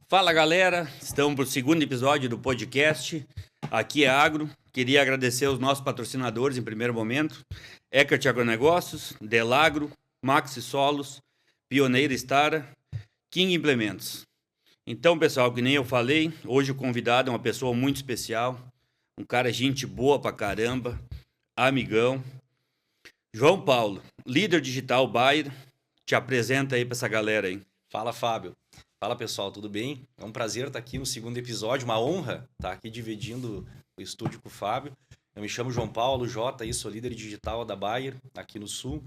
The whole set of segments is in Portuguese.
Fala galera, estamos para o segundo episódio do podcast. Aqui é Agro. Queria agradecer aos nossos patrocinadores em primeiro momento: Eckert Agronegócios, Delagro, Maxi Solos, Pioneira Stara, King Implementos. Então, pessoal, que nem eu falei, hoje o convidado é uma pessoa muito especial, um cara gente boa pra caramba, amigão. João Paulo, líder digital Bayer, te apresenta aí para essa galera aí. Fala, Fábio. Fala, pessoal, tudo bem? É um prazer estar aqui no segundo episódio, uma honra estar aqui dividindo o estúdio com o Fábio. Eu me chamo João Paulo Jota, sou líder digital da Bayer, aqui no Sul.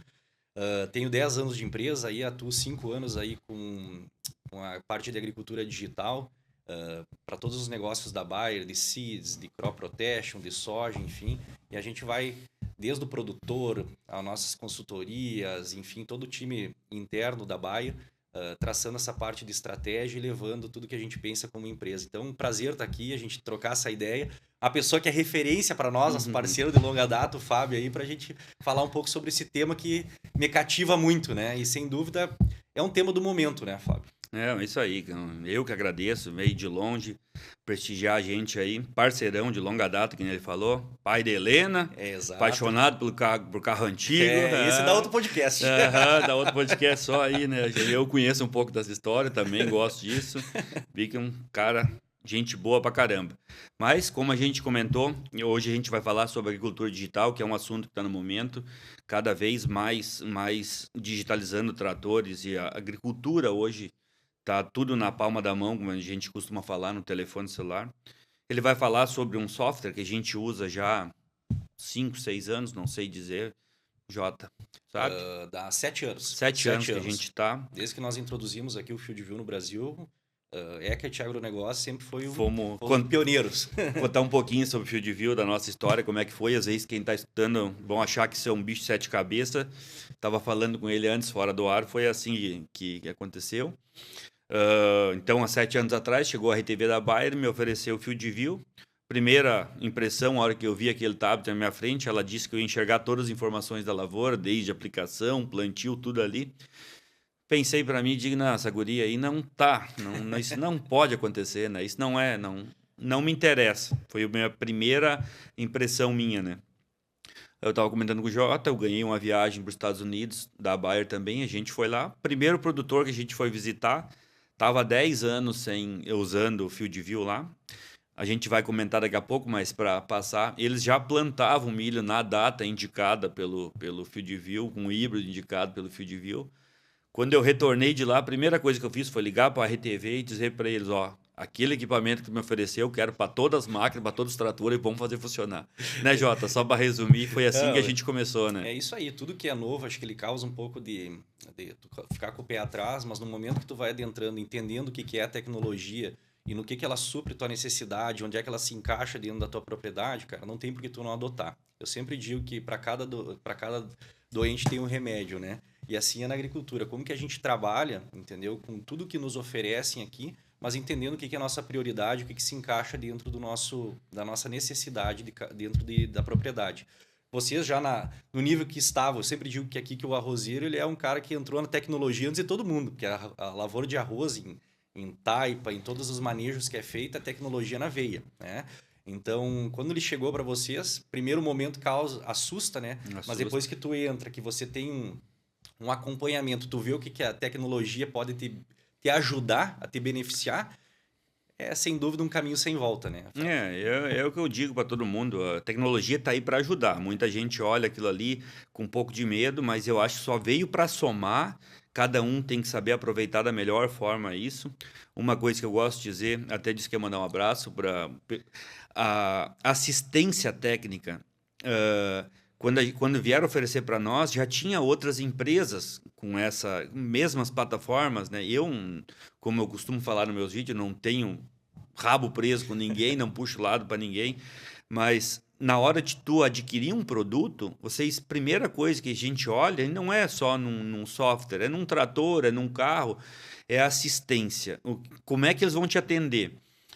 Tenho 10 anos de empresa, atuo 5 anos aí com a parte de agricultura digital, para todos os negócios da Bayer, de seeds, de crop protection, de soja, enfim. E a gente vai desde o produtor, as nossas consultorias, enfim, todo o time interno da Bayer, traçando essa parte de estratégia e levando tudo que a gente pensa como empresa. Então, um prazer estar aqui, a gente trocar essa ideia. A pessoa que é referência para nós, nosso parceiro de longa data, o Fábio, aí, para a gente falar um pouco sobre esse tema que me cativa muito, né? E, sem dúvida, é um tema do momento, né, Fábio? É isso aí. Eu que agradeço, veio de longe prestigiar a gente aí, parceirão de longa data, que ele falou, pai de Helena, apaixonado por carro antigo. Esse dá outro podcast. Dá outro podcast só aí, né? Eu conheço um pouco dessa história, também gosto disso. Vi que é um cara, gente boa pra caramba. Mas, como a gente comentou, hoje a gente vai falar sobre agricultura digital, que é um assunto que está no momento, cada vez mais digitalizando tratores, e a agricultura hoje tá tudo na palma da mão, como a gente costuma falar no telefone celular. Ele vai falar sobre um software que a gente usa já há 5, 6 anos, não sei dizer, Jota, sabe? Dá 7 anos. 7 anos que a gente tá. Desde que nós introduzimos aqui o FieldView no Brasil, Eckert Agronegócio sempre foi Fomos pioneiros. Contar um pouquinho sobre o FieldView, da nossa história, como é que foi. Às vezes quem está escutando vão achar que isso é um bicho de 7 cabeças. Estava falando com ele antes, fora do ar, foi assim que aconteceu. Então, há 7 anos atrás, chegou a RTV da Bayer, me ofereceu o FieldView. Primeira impressão, a hora que eu vi aquele tablet na minha frente, ela disse que eu ia enxergar todas as informações da lavoura, desde aplicação, plantio, tudo ali. Pensei para mim, digo, não, essa guria aí não tá, isso não pode acontecer, né? Isso não me interessa. Foi a minha primeira impressão minha, né? Eu estava comentando com o Jota, eu ganhei uma viagem para os Estados Unidos, da Bayer também, a gente foi lá. Primeiro produtor que a gente foi visitar, estava 10 anos usando o FieldView lá. A gente vai comentar daqui a pouco, mas para passar, eles já plantavam milho na data indicada pelo FieldView, com o híbrido indicado pelo FieldView. Quando eu retornei de lá, a primeira coisa que eu fiz foi ligar para a RTV e dizer para eles, aquele equipamento que me ofereceu, eu quero para todas as máquinas, para todos os tratores, e vamos fazer funcionar. Né, Jota? Só para resumir, foi assim que a gente começou, né? É isso aí, tudo que é novo, acho que ele causa um pouco de tu ficar com o pé atrás, mas no momento que tu vai adentrando, entendendo o que é a tecnologia e no que ela supre tua necessidade, onde é que ela se encaixa dentro da tua propriedade, cara, não tem por que tu não adotar. Eu sempre digo que para cada doente tem um remédio, né? E assim é na agricultura. Como que a gente trabalha, entendeu? Com tudo que nos oferecem aqui, mas entendendo o que é a nossa prioridade, o que se encaixa dentro da nossa necessidade dentro da propriedade. Vocês já no nível que estavam, eu sempre digo que aqui que o arrozeiro ele é um cara que entrou na tecnologia antes de todo mundo, porque a lavoura de arroz em taipa, em todos os manejos que é feita, a tecnologia na veia, né? Então, quando ele chegou para vocês, primeiro momento assusta, né? Assusta. Mas depois que tu entra, que você tem um acompanhamento, tu vê o que a tecnologia pode te ajudar a te beneficiar, é sem dúvida um caminho sem volta, né? É o que eu digo para todo mundo, a tecnologia está aí para ajudar. Muita gente olha aquilo ali com um pouco de medo, mas eu acho que só veio para somar. Cada um tem que saber aproveitar da melhor forma isso. Uma coisa que eu gosto de dizer, até disse que ia mandar um abraço para a assistência técnica. Quando vieram oferecer para nós, já tinha outras empresas com essas mesmas plataformas, né? Eu, como eu costumo falar nos meus vídeos, não tenho rabo preso com ninguém, não puxo lado para ninguém, mas na hora de tu adquirir um produto, primeira coisa que a gente olha, não é só num software, é num trator, é num carro, é assistência. Como é que eles vão te atender?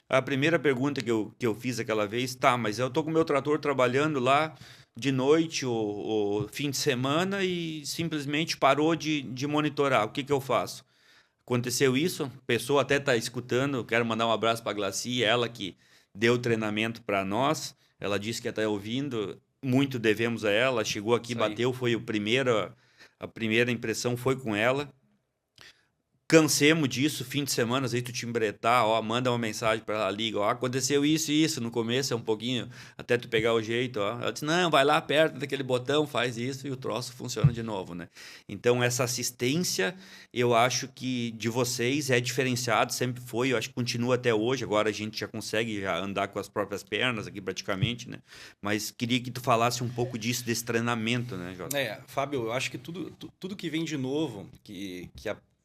A primeira pergunta que eu fiz aquela vez, mas eu tô com o meu trator trabalhando lá de noite ou fim de semana e simplesmente parou de monitorar. O que eu faço? Aconteceu isso, a pessoa até está escutando, quero mandar um abraço para a Glaci, ela que deu o treinamento para nós, ela disse que está ouvindo, muito devemos a ela, chegou aqui, bateu, foi a primeira impressão foi com ela. Cansemos disso, fim de semana, às vezes tu te embretar, ó, manda uma mensagem para ela, liga, ó, aconteceu isso e isso, no começo é um pouquinho, até tu pegar o jeito, ó. Ela disse, não, vai lá, aperta daquele botão, faz isso e o troço funciona de novo, né? Então, essa assistência, eu acho que de vocês é diferenciado, sempre foi, eu acho que continua até hoje, agora a gente já consegue já andar com as próprias pernas aqui praticamente, né? Mas queria que tu falasse um pouco disso, desse treinamento, né, Jota? Fábio, eu acho que tudo que vem de novo,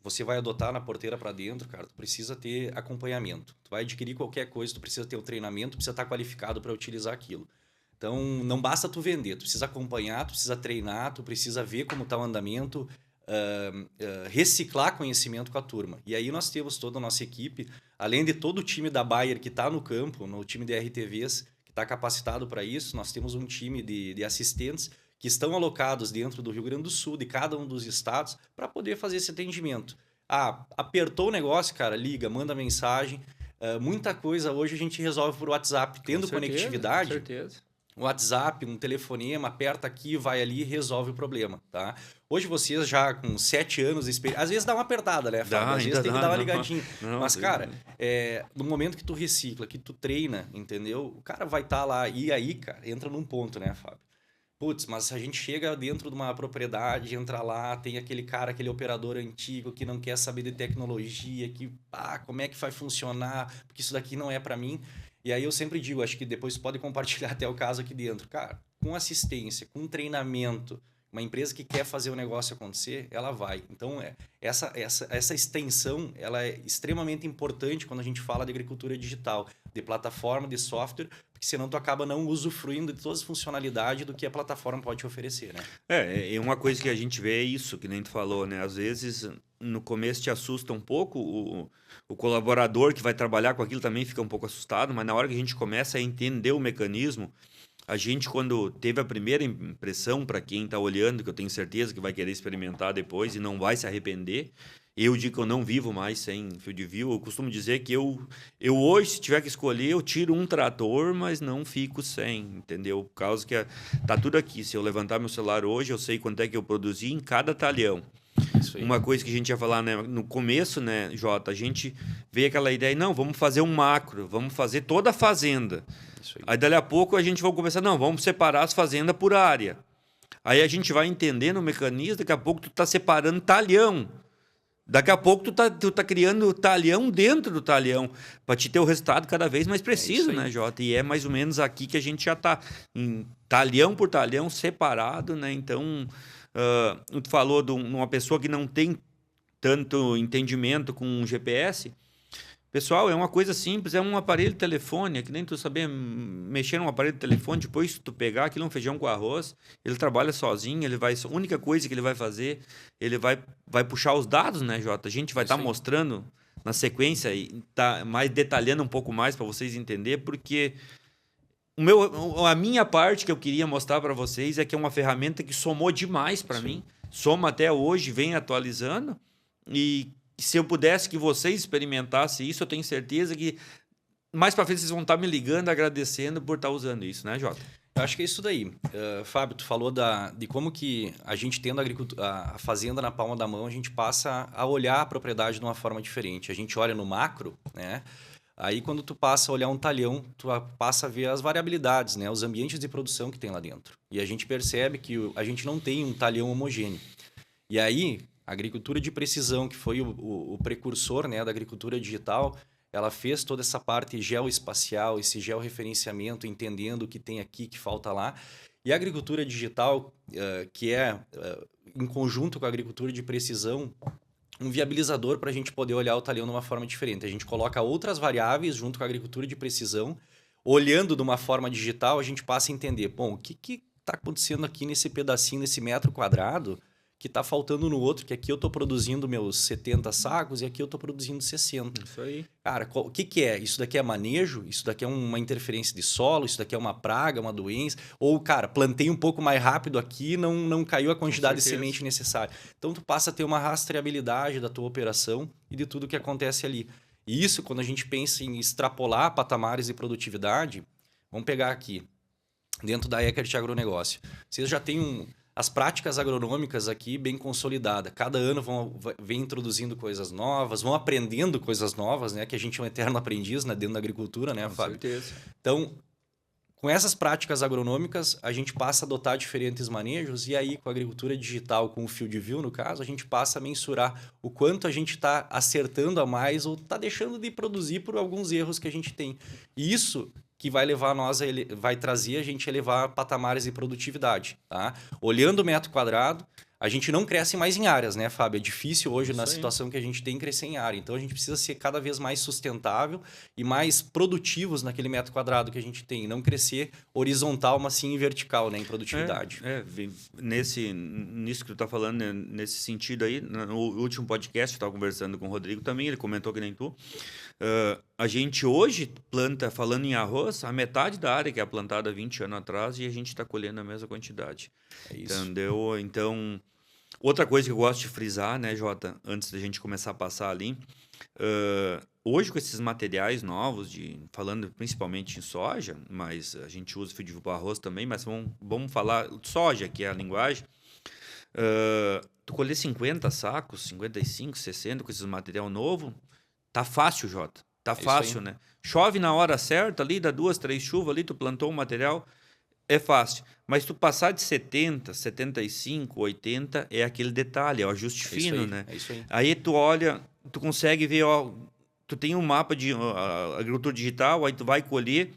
você vai adotar na porteira para dentro, cara, tu precisa ter acompanhamento. Tu vai adquirir qualquer coisa, tu precisa ter um treinamento, precisa estar qualificado para utilizar aquilo. Então, não basta tu vender, tu precisa acompanhar, tu precisa treinar, tu precisa ver como está o andamento, reciclar conhecimento com a turma. E aí nós temos toda a nossa equipe, além de todo o time da Bayer que está no campo, no time de RTVs, que está capacitado para isso, nós temos um time de assistentes que estão alocados dentro do Rio Grande do Sul, de cada um dos estados, para poder fazer esse atendimento. Apertou o negócio, cara, liga, manda mensagem. Muita coisa hoje a gente resolve por WhatsApp, tendo conectividade. Com certeza. WhatsApp, um telefonema, aperta aqui, vai ali e resolve o problema, tá? Hoje vocês já com 7 anos de experiência... Às vezes dá uma apertada, né, Fábio? Às vezes tem que dar uma ligadinha. Mas, cara, no momento que tu recicla, que tu treina, entendeu? O cara vai estar lá. E aí, cara, entra num ponto, né, Fábio? Putz, mas a gente chega dentro de uma propriedade, entra lá, tem aquele cara, aquele operador antigo que não quer saber de tecnologia, que, como é que vai funcionar, porque isso daqui não é para mim. E aí eu sempre digo, acho que depois você pode compartilhar até o caso aqui dentro. Cara, com assistência, com treinamento, uma empresa que quer fazer o negócio acontecer, ela vai. Então, essa extensão ela é extremamente importante quando a gente fala de agricultura digital, de plataforma, de software, porque senão tu acaba não usufruindo de todas as funcionalidades do que a plataforma pode te oferecer, né? E uma coisa que a gente vê é isso, que nem tu falou, né? Às vezes, no começo te assusta um pouco, o colaborador que vai trabalhar com aquilo também fica um pouco assustado, mas na hora que a gente começa a entender o mecanismo, a gente, quando teve a primeira impressão, para quem está olhando, que eu tenho certeza que vai querer experimentar depois e não vai se arrepender, eu digo que eu não vivo mais sem Field View. Eu costumo dizer que eu hoje, se tiver que escolher, eu tiro um trator, mas não fico sem, entendeu? Por causa que tá tudo aqui. Se eu levantar meu celular hoje, eu sei quanto é que eu produzi em cada talhão. Uma coisa que a gente ia falar, né, no começo, né, Jota, a gente veio aquela ideia, não, vamos fazer um macro, vamos fazer toda a fazenda. Aí dali a pouco a gente vai começar, não, vamos separar as fazendas por área. Aí a gente vai entendendo o mecanismo, daqui a pouco tu tá separando talhão. Daqui a pouco tu tá criando talhão dentro do talhão para te ter o resultado cada vez mais preciso, né, Jota? E é mais ou menos aqui que a gente já tá em talhão por talhão separado, né? Então, tu falou de uma pessoa que não tem tanto entendimento com GPS. Pessoal, é uma coisa simples, é um aparelho de telefone, é que nem tu saber mexer num aparelho de telefone, depois tu pegar aquilo um feijão com arroz, ele trabalha sozinho, a única coisa que ele vai fazer, ele vai puxar os dados, né, Jota? A gente vai estar mostrando na sequência e tá mais detalhando um pouco mais para vocês entenderem, porque a minha parte que eu queria mostrar para vocês é que é uma ferramenta que somou demais para mim, soma até hoje, vem atualizando, e se eu pudesse que vocês experimentassem isso, eu tenho certeza que mais para frente vocês vão estar me ligando, agradecendo por estar usando isso, né, Jota? Eu acho que é isso daí. Fábio, tu falou de como que a gente tendo a fazenda na palma da mão, a gente passa a olhar a propriedade de uma forma diferente. A gente olha no macro, né? Aí quando tu passa a olhar um talhão, tu passa a ver as variabilidades, né? Os ambientes de produção que tem lá dentro. E a gente percebe que a gente não tem um talhão homogêneo. E aí, a agricultura de precisão, que foi o precursor, né, da agricultura digital, ela fez toda essa parte geoespacial, esse georreferenciamento, entendendo o que tem aqui, que falta lá. E a agricultura digital, que é, em conjunto com a agricultura de precisão, um viabilizador para a gente poder olhar o talhão de uma forma diferente. A gente coloca outras variáveis junto com a agricultura de precisão. Olhando de uma forma digital, a gente passa a entender, bom, o que está acontecendo aqui nesse pedacinho, nesse metro quadrado, que está faltando no outro, que aqui eu estou produzindo meus 70 sacos e aqui eu estou produzindo 60. Isso aí. Cara, o que é? Isso daqui é manejo? Isso daqui é uma interferência de solo? Isso daqui é uma praga, uma doença? Ou, cara, plantei um pouco mais rápido aqui, não caiu a quantidade de semente necessária. Então, tu passa a ter uma rastreabilidade da tua operação e de tudo que acontece ali. E isso, quando a gente pensa em extrapolar patamares de produtividade, vamos pegar aqui, dentro da Eckert Agronegócio. Vocês já têm as práticas agronômicas aqui bem consolidadas. Cada ano vem introduzindo coisas novas, vão aprendendo coisas novas, né? Que a gente é um eterno aprendiz, né? Dentro da agricultura, né, Fábio? Com certeza. Então, com essas práticas agronômicas, a gente passa a adotar diferentes manejos e aí, com a agricultura digital, com o Field View, no caso, a gente passa a mensurar o quanto a gente está acertando a mais ou está deixando de produzir por alguns erros que a gente tem. E isso que vai levar vai trazer a gente a elevar patamares de produtividade, tá? Olhando o metro quadrado, a gente não cresce mais em áreas, né, Fábio? É difícil hoje, na situação que a gente tem, crescer em área. Então, a gente precisa ser cada vez mais sustentável e mais produtivos naquele metro quadrado que a gente tem. Não crescer horizontal, mas sim vertical, né, em produtividade. Nisso que tu tá falando, né, nesse sentido aí, no último podcast, eu estava conversando com o Rodrigo também, ele comentou que nem tu. A gente hoje planta, falando em arroz, a metade da área que é plantada 20 anos atrás e a gente está colhendo a mesma quantidade. É isso. Entendeu? Então, outra coisa que eu gosto de frisar, né, Jota, antes da gente começar a passar ali, hoje com esses materiais novos, falando principalmente em soja, mas a gente usa fio de para arroz também, mas vamos falar de soja, que é a linguagem. Tu colher 50 sacos, 55, 60 com esses material novo, tá fácil, Jota. Tá fácil, né? Chove na hora certa ali, dá 2, 3 chuvas ali, tu plantou um material, é fácil. Mas tu passar de 70, 75, 80, é aquele detalhe, é o ajuste fino, né? É isso aí. Aí tu olha, tu consegue ver, ó, tu tem um mapa de agricultura digital, aí tu vai colher,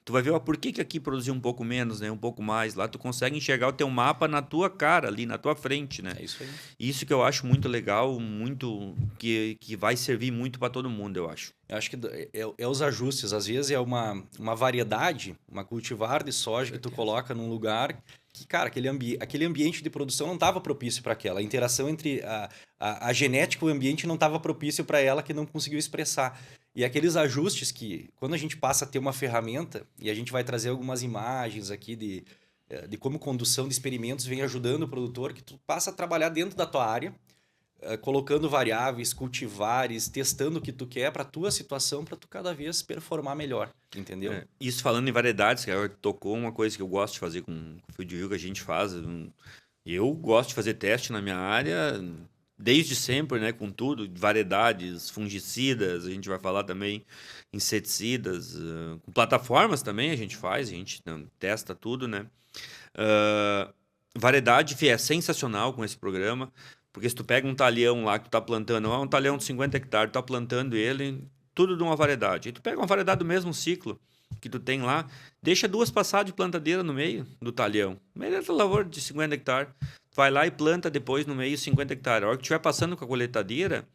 tu vai ver, ó, por que aqui produziu um pouco menos, né? Um pouco mais. Lá tu consegue enxergar o teu mapa na tua cara, ali, na tua frente, né? É isso aí. Isso que eu acho muito legal, muito que vai servir muito para todo mundo, eu acho. Eu acho que é os ajustes. Às vezes é uma variedade, uma cultivar de soja que tu coloca num lugar que, cara, aquele ambiente de produção não estava propício para aquela. A interação entre a genética e o ambiente não estava propício para ela, que não conseguiu expressar. E aqueles ajustes que, quando a gente passa a ter uma ferramenta, e a gente vai trazer algumas imagens aqui de como condução de experimentos vem ajudando o produtor, que tu passa a trabalhar dentro da tua área, colocando variáveis, cultivares, testando o que tu quer para a tua situação, para tu cada vez performar melhor, entendeu? Isso falando em variedades, que tocou uma coisa que eu gosto de fazer com o Field View, que a gente faz. Eu gosto de fazer teste na minha área desde sempre, né, com tudo, variedades, fungicidas, a gente vai falar também inseticidas, com plataformas também a gente faz, a gente testa tudo, né? Variedade é sensacional com esse programa, porque se tu pega um talhão lá que tu tá plantando, um talhão de 50 hectares, tu tá plantando ele, tudo de uma variedade. E tu pega uma variedade do mesmo ciclo que tu tem lá, deixa 2 passadas de plantadeira no meio do talhão. No meio da lavoura de 50 hectares, vai lá e planta depois no meio 50 hectares. A hora que estiver passando com a colheitadeira,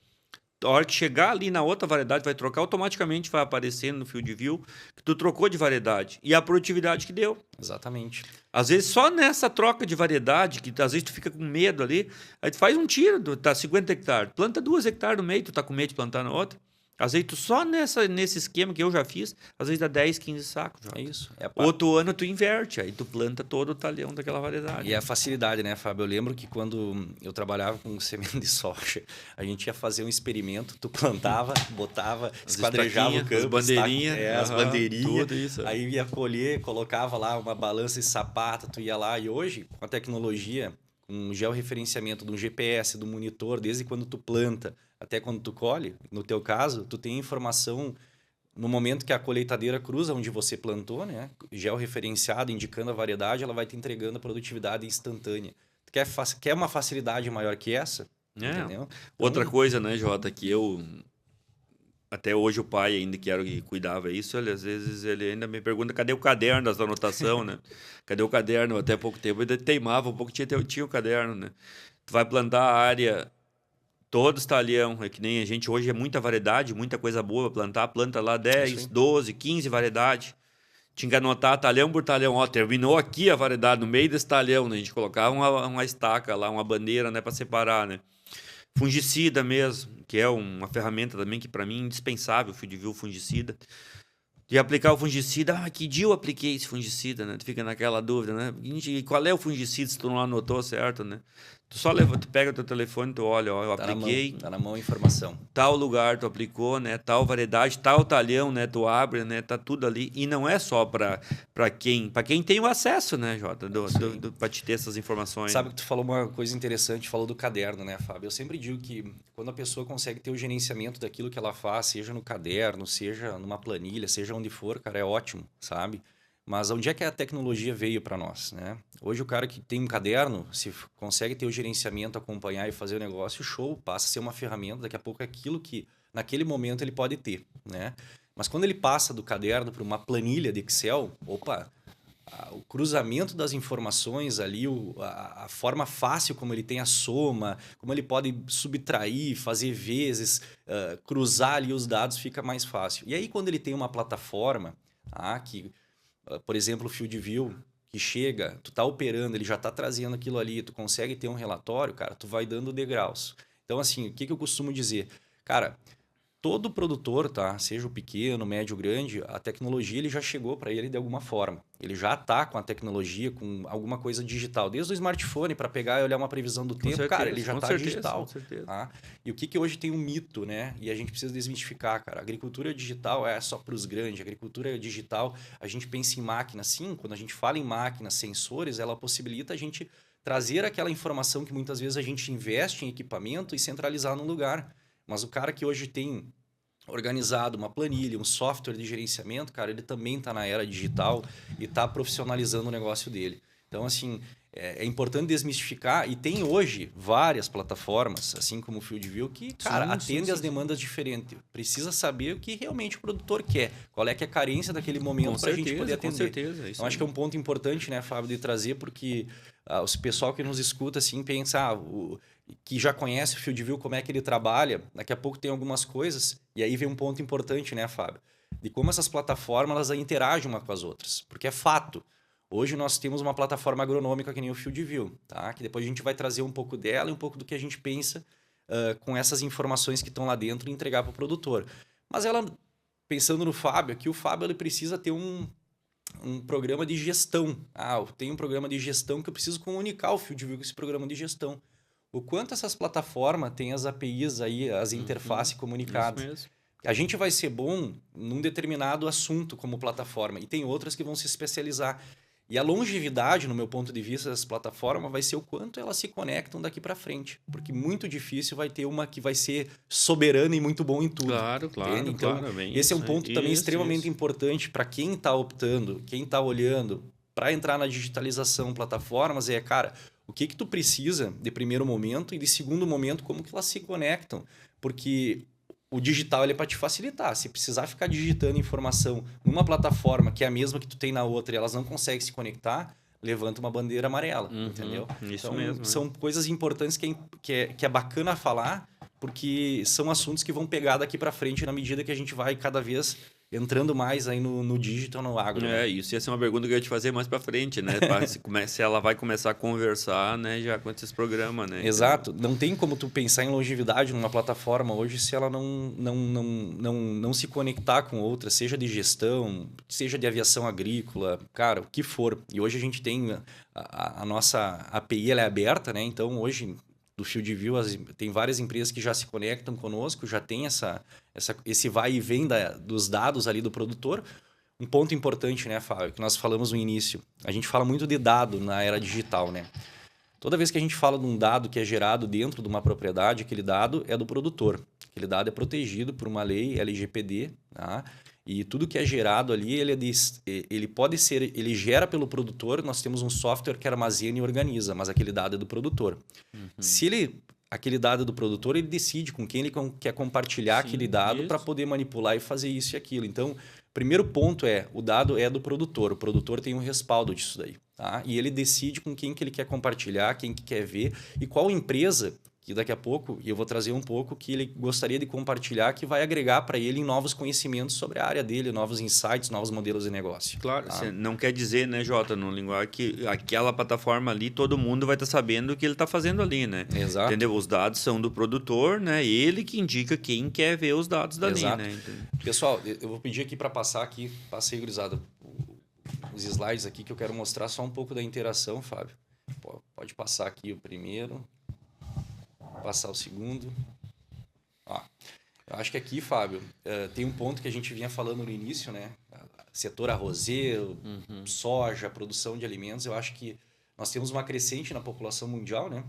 a hora que chegar ali na outra variedade, vai trocar, automaticamente vai aparecer no Field View que tu trocou de variedade. E a produtividade que deu. Exatamente. Às vezes, só nessa troca de variedade, que às vezes tu fica com medo ali, aí tu faz um tiro, tá 50 hectares, planta 2 hectares no meio, tu tá com medo de plantar na outra. Às vezes, tu só nesse esquema que eu já fiz, às vezes dá 10, 15 sacos. É isso. Outro ano tu inverte, aí tu planta todo o talhão daquela variedade. E a facilidade, né, Fábio? Eu lembro que quando eu trabalhava com semente de soja, a gente ia fazer um experimento, tu plantava, botava, esquadrejava o campo, as bandeirinhas, as bandeirinhas, tudo isso. Aí ia colher, colocava lá uma balança de sapato, tu ia lá. E hoje, com a tecnologia, com um georreferenciamento de um GPS, do monitor, desde quando tu planta até quando tu colhe, no teu caso, tu tem informação no momento que a colheitadeira cruza onde você plantou, né? Georreferenciado, indicando a variedade, ela vai te entregando a produtividade instantânea. Tu quer uma facilidade maior que essa? Entendeu? Outra coisa, né, Jota, que eu... Até hoje o pai ainda que era o que cuidava isso, às vezes ele ainda me pergunta cadê o caderno das anotações, né? Cadê o caderno? Até pouco tempo ele teimava um pouco, tinha o caderno, né? Tu vai plantar a área... Todos talhão, é que nem a gente hoje é muita variedade, muita coisa boa para plantar, planta lá 10, 12, 15 variedades. tinha que anotar talhão por talhão. Ó, terminou aqui a variedade, no meio desse talhão, né? A gente colocava uma estaca lá, uma bandeira, né? Para separar, né? Fungicida mesmo, que é uma ferramenta também que para mim é indispensável, FieldView fungicida. De aplicar o fungicida, que dia eu apliquei esse fungicida, né? Tu fica naquela dúvida, né? E qual é o fungicida se tu não anotou, certo, né? Tu só leva, tu pega teu telefone, tu olha, ó, eu apliquei. Tá na mão a informação. Tal lugar tu aplicou, né? Tal variedade, tal talhão, né? Tu abre, né? Tá tudo ali. E não é só para quem tem o acesso, né, Jota? Para te ter essas informações. Sabe que tu falou uma coisa interessante, falou do caderno, né, Fábio? Eu sempre digo que quando a pessoa consegue ter o gerenciamento daquilo que ela faz, seja no caderno, seja numa planilha, seja onde for, cara, é ótimo, sabe? Mas onde é que a tecnologia veio para nós, né? Hoje o cara que tem um caderno, se consegue ter o gerenciamento, acompanhar e fazer o negócio, show, passa a ser uma ferramenta, daqui a pouco é aquilo que naquele momento ele pode ter, né? Mas quando ele passa do caderno para uma planilha de Excel, opa, o cruzamento das informações ali, a forma fácil como ele tem a soma, como ele pode subtrair, fazer vezes, cruzar ali os dados fica mais fácil. E aí quando ele tem uma plataforma, por exemplo, o FieldView, que chega, tu tá operando, ele já tá trazendo aquilo ali, tu consegue ter um relatório, cara, tu vai dando degraus. Então, assim, o que eu costumo dizer? Cara, todo produtor, tá? Seja o pequeno, médio, grande, a tecnologia ele já chegou para ele de alguma forma. Ele já está com a tecnologia, com alguma coisa digital. Desde o smartphone para pegar e olhar uma previsão do tempo, cara, ele já está digital. Com certeza. Tá? E o que hoje tem um mito, né? E a gente precisa desmistificar, cara. A agricultura digital é só para os grandes. A agricultura digital, a gente pensa em máquina. Sim, quando a gente fala em máquinas, sensores, ela possibilita a gente trazer aquela informação que muitas vezes a gente investe em equipamento e centralizar num lugar. Mas o cara que hoje tem organizado uma planilha, um software de gerenciamento, cara, ele também está na era digital e está profissionalizando o negócio dele. Então, assim, é importante desmistificar e tem hoje várias plataformas, assim como o FieldView, que, cara, atende às demandas diferentes. Precisa saber o que realmente o produtor quer, qual é que é a carência daquele momento para a gente poder atender. Com certeza. Então, acho que é um ponto importante, né, Fábio, de trazer, porque o pessoal que nos escuta, assim, pensa, que já conhece o FieldView, como é que ele trabalha, daqui a pouco tem algumas coisas, e aí vem um ponto importante, né, Fábio? De como essas plataformas elas interagem uma com as outras. Porque é fato. Hoje nós temos uma plataforma agronômica que nem o FieldView, tá? Que depois a gente vai trazer um pouco dela e um pouco do que a gente pensa com essas informações que estão lá dentro e entregar para o produtor. Mas ela, pensando no Fábio, aqui o Fábio ele precisa ter um programa de gestão. Eu tenho um programa de gestão que eu preciso comunicar o FieldView com esse programa de gestão. O quanto essas plataformas têm as APIs aí, as interfaces comunicadas. Isso mesmo. A gente vai ser bom num determinado assunto como plataforma e tem outras que vão se especializar. E a longevidade, no meu ponto de vista, dessas plataformas vai ser o quanto elas se conectam daqui para frente. Porque muito difícil vai ter uma que vai ser soberana e muito bom em tudo. Claro. Então, esse é um ponto também extremamente importante para quem está optando, quem está olhando para entrar na digitalização plataformas. Cara, o que tu precisa de primeiro momento e de segundo momento, como que elas se conectam. Porque o digital é para te facilitar. Se precisar ficar digitando informação numa plataforma que é a mesma que tu tem na outra e elas não conseguem se conectar, levanta uma bandeira amarela, entendeu? Isso então, mesmo. São coisas importantes que é bacana falar, porque são assuntos que vão pegar daqui para frente na medida que a gente vai cada vez entrando mais aí no digital, no agro. Né? Isso ia ser uma pergunta que eu ia te fazer mais para frente, né? Se ela vai começar a conversar, né, já com esses programas, né? Exato. Não tem como tu pensar em longevidade numa plataforma hoje se ela não se conectar com outras, seja de gestão, seja de aviação agrícola, cara, o que for. E hoje a gente tem a nossa API, ela é aberta, né? Então hoje do FieldView tem várias empresas que já se conectam conosco, já tem esse vai e vem dos dados ali do produtor. Um ponto importante, né, Fábio, que nós falamos no início. A gente fala muito de dado na era digital, né? Toda vez que a gente fala de um dado que é gerado dentro de uma propriedade, aquele dado é do produtor. Aquele dado é protegido por uma lei LGPD, tá? E tudo que é gerado ali, ele gera pelo produtor, nós temos um software que armazena e organiza, mas aquele dado é do produtor. Se aquele dado é do produtor, ele decide com quem ele quer compartilhar aquele dado para poder manipular e fazer isso e aquilo. Então, primeiro ponto o dado é do produtor. O produtor tem um respaldo disso daí. Tá? E ele decide com quem que ele quer compartilhar, quem que quer ver e qual empresa que daqui a pouco, e eu vou trazer um pouco que ele gostaria de compartilhar, que vai agregar para ele novos conhecimentos sobre a área dele, novos insights, novos modelos de negócio. Claro, tá? não quer dizer, né, Jota, no linguagem, que aquela plataforma ali, todo mundo vai estar sabendo o que ele está fazendo ali, né? Exato. Entendeu? Os dados são do produtor, né? Ele que indica quem quer ver os dados dali, Exato. né? Pessoal, eu vou pedir aqui para passar aqui, passei, gurizada, os slides aqui que eu quero mostrar só um pouco da interação, Fábio. Pode passar aqui o primeiro. Passar o segundo. Ó, eu acho que aqui, Fábio, tem um ponto que a gente vinha falando no início, né? Setor arrozeiro, soja, produção de alimentos. Eu acho que nós temos uma crescente na população mundial, né?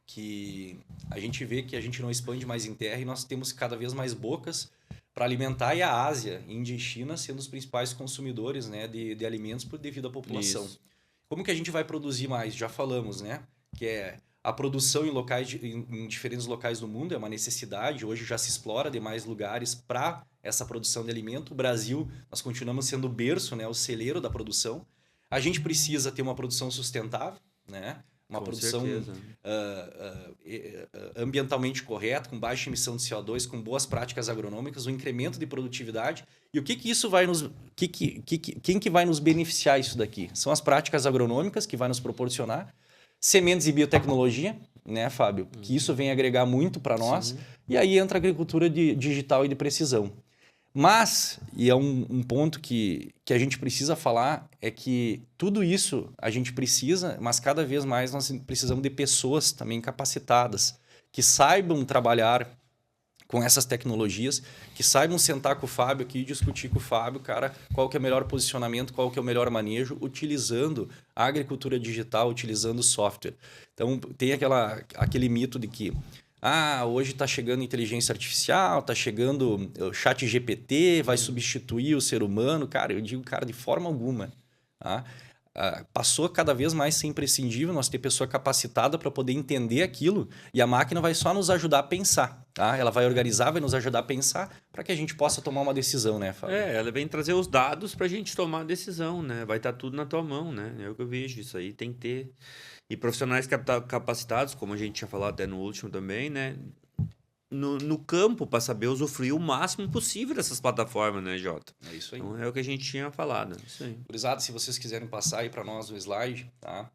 Que a gente vê que a gente não expande mais em terra e nós temos cada vez mais bocas para alimentar, e a Ásia, Índia e China sendo os principais consumidores, né, de alimentos devido à população. Isso. Como que a gente vai produzir mais? Já falamos, né? Que é a produção em diferentes locais do mundo, é uma necessidade. Hoje já se explora demais lugares para essa produção de alimento. O Brasil, nós continuamos sendo o berço, né, o celeiro da produção. A gente precisa ter uma produção sustentável, né? Uma produção ambientalmente correta, com baixa emissão de CO2, com boas práticas agronômicas, um incremento de produtividade. E o que isso vai nos... Quem que vai nos beneficiar isso daqui? São as práticas agronômicas que vai nos proporcionar, sementes e biotecnologia, né, Fábio? Que isso vem agregar muito para nós. Sim. E aí entra a agricultura digital e de precisão. Mas, e é um ponto que a gente precisa falar, é que tudo isso a gente precisa, mas cada vez mais nós precisamos de pessoas também capacitadas, que saibam trabalhar com essas tecnologias, que saibam sentar com o Fábio aqui e discutir com o Fábio, cara, qual que é o melhor posicionamento, qual que é o melhor manejo, utilizando a agricultura digital, utilizando software. Então, tem aquele mito de que hoje está chegando inteligência artificial, está chegando o chat GPT, vai substituir o ser humano. Cara, eu digo, de forma alguma. Tá? Passou cada vez mais a ser imprescindível nós ter pessoa capacitada para poder entender aquilo, e a máquina vai só nos ajudar a pensar. Tá? Ela vai organizar, vai nos ajudar a pensar para que a gente possa tomar uma decisão, né, Fábio? Ela vem trazer os dados para a gente tomar a decisão, né? Vai estar tudo na tua mão, né? É o que eu vejo, isso aí tem que ter... E profissionais capacitados, como a gente tinha falado até no último também, né? No campo, para saber usufruir o máximo possível dessas plataformas, né, Jota? É isso aí. Então, é o que a gente tinha falado. Isso aí. Gurizada, se vocês quiserem passar aí para nós o slide, tá?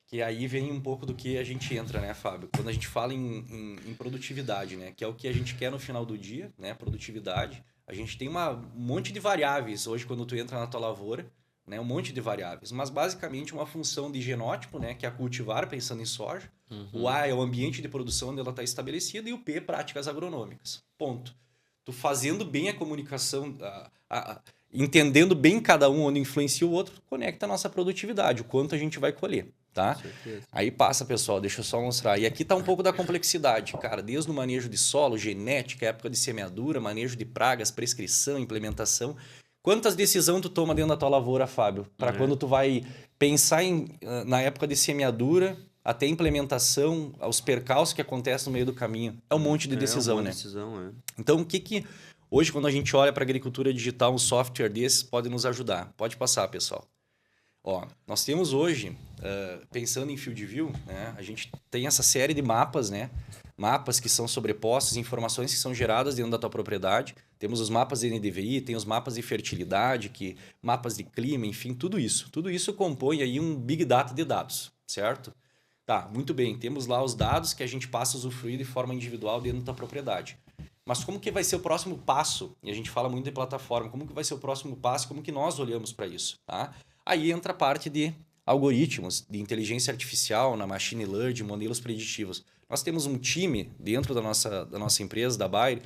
Que aí vem um pouco do que a gente entra, né, Fábio? Quando a gente fala em produtividade, né? Que é o que a gente quer no final do dia, né? Produtividade. A gente tem um monte de variáveis hoje quando tu entra na tua lavoura, né? Um monte de variáveis, mas basicamente uma função de genótipo, né? Que é a cultivar, pensando em soja. O A é o ambiente de produção onde ela está estabelecida, e o P, práticas agronômicas. Ponto. Tu fazendo bem a comunicação, entendendo bem cada um onde influencia o outro, conecta a nossa produtividade, o quanto a gente vai colher. Tá? Aí passa, pessoal, deixa eu só mostrar. E aqui está um pouco da complexidade, cara, desde o manejo de solo, genética, época de semeadura, manejo de pragas, prescrição, implementação. Quantas decisões tu toma dentro da tua lavoura, Fábio? Para quando tu vai pensar na época de semeadura, até implementação, os percalços que acontecem no meio do caminho. É um monte de decisão, né? Então, o que hoje, quando a gente olha para a agricultura digital, um software desses pode nos ajudar? Pode passar, pessoal. Ó, nós temos hoje, pensando em Field View, né, a gente tem essa série de mapas, né? Mapas que são sobrepostos, informações que são geradas dentro da tua propriedade. Temos os mapas de NDVI, tem os mapas de fertilidade, mapas de clima, enfim, tudo isso. Tudo isso compõe aí um Big Data de dados, certo? Tá, muito bem. Temos lá os dados que a gente passa a usufruir de forma individual dentro da propriedade. Mas como que vai ser o próximo passo? E a gente fala muito de plataforma. Como que vai ser o próximo passo? Como que nós olhamos para isso? Tá? Aí entra a parte de algoritmos, de inteligência artificial, na machine learning, modelos preditivos. Nós temos um time dentro da nossa empresa, da Bayer,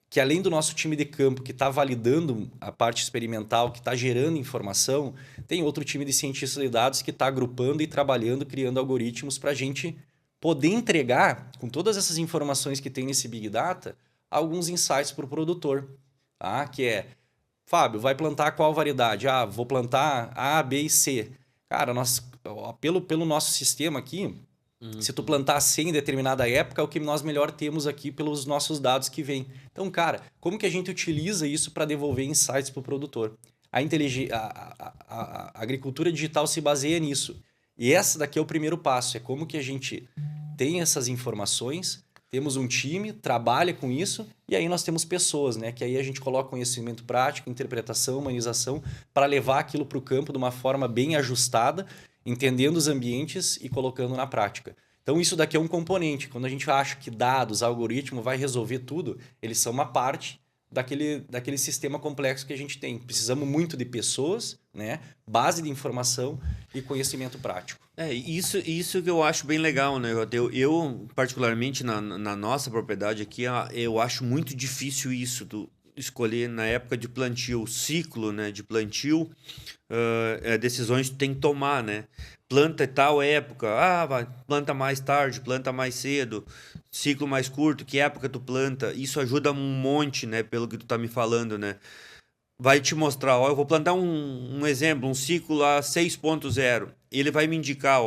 que além do nosso time de campo, que está validando a parte experimental, que está gerando informação, tem outro time de cientistas de dados que está agrupando e trabalhando, criando algoritmos para a gente poder entregar, com todas essas informações que tem nesse Big Data, alguns insights para o produtor. Tá? Que é, Fábio, vai plantar qual variedade? Vou plantar A, B e C. Cara, pelo nosso sistema aqui, se tu plantar C em determinada época, é o que nós melhor temos aqui pelos nossos dados que vêm. Então, cara, como que a gente utiliza isso para devolver insights para o produtor? A agricultura digital se baseia nisso. E essa daqui é o primeiro passo. É como que a gente tem essas informações, temos um time, trabalha com isso, e aí nós temos pessoas, né? Que aí a gente coloca conhecimento prático, interpretação, humanização, para levar aquilo para o campo de uma forma bem ajustada, entendendo os ambientes e colocando na prática. Então, isso daqui é um componente. Quando a gente acha que dados, algoritmo vai resolver tudo, eles são uma parte daquele sistema complexo que a gente tem. Precisamos muito de pessoas, né? Base de informação e conhecimento prático. Isso que eu acho bem legal, né? Eu particularmente, na nossa propriedade aqui, eu acho muito difícil isso, tu escolher na época de plantio, o ciclo, né, de plantio, decisões que tu tem que tomar, né? Planta em tal época, planta mais tarde, planta mais cedo, ciclo mais curto, que época tu planta, isso ajuda um monte, né, pelo que tu tá me falando, né? Vai te mostrar, eu vou plantar um exemplo, um ciclo lá 6.0, ele vai me indicar,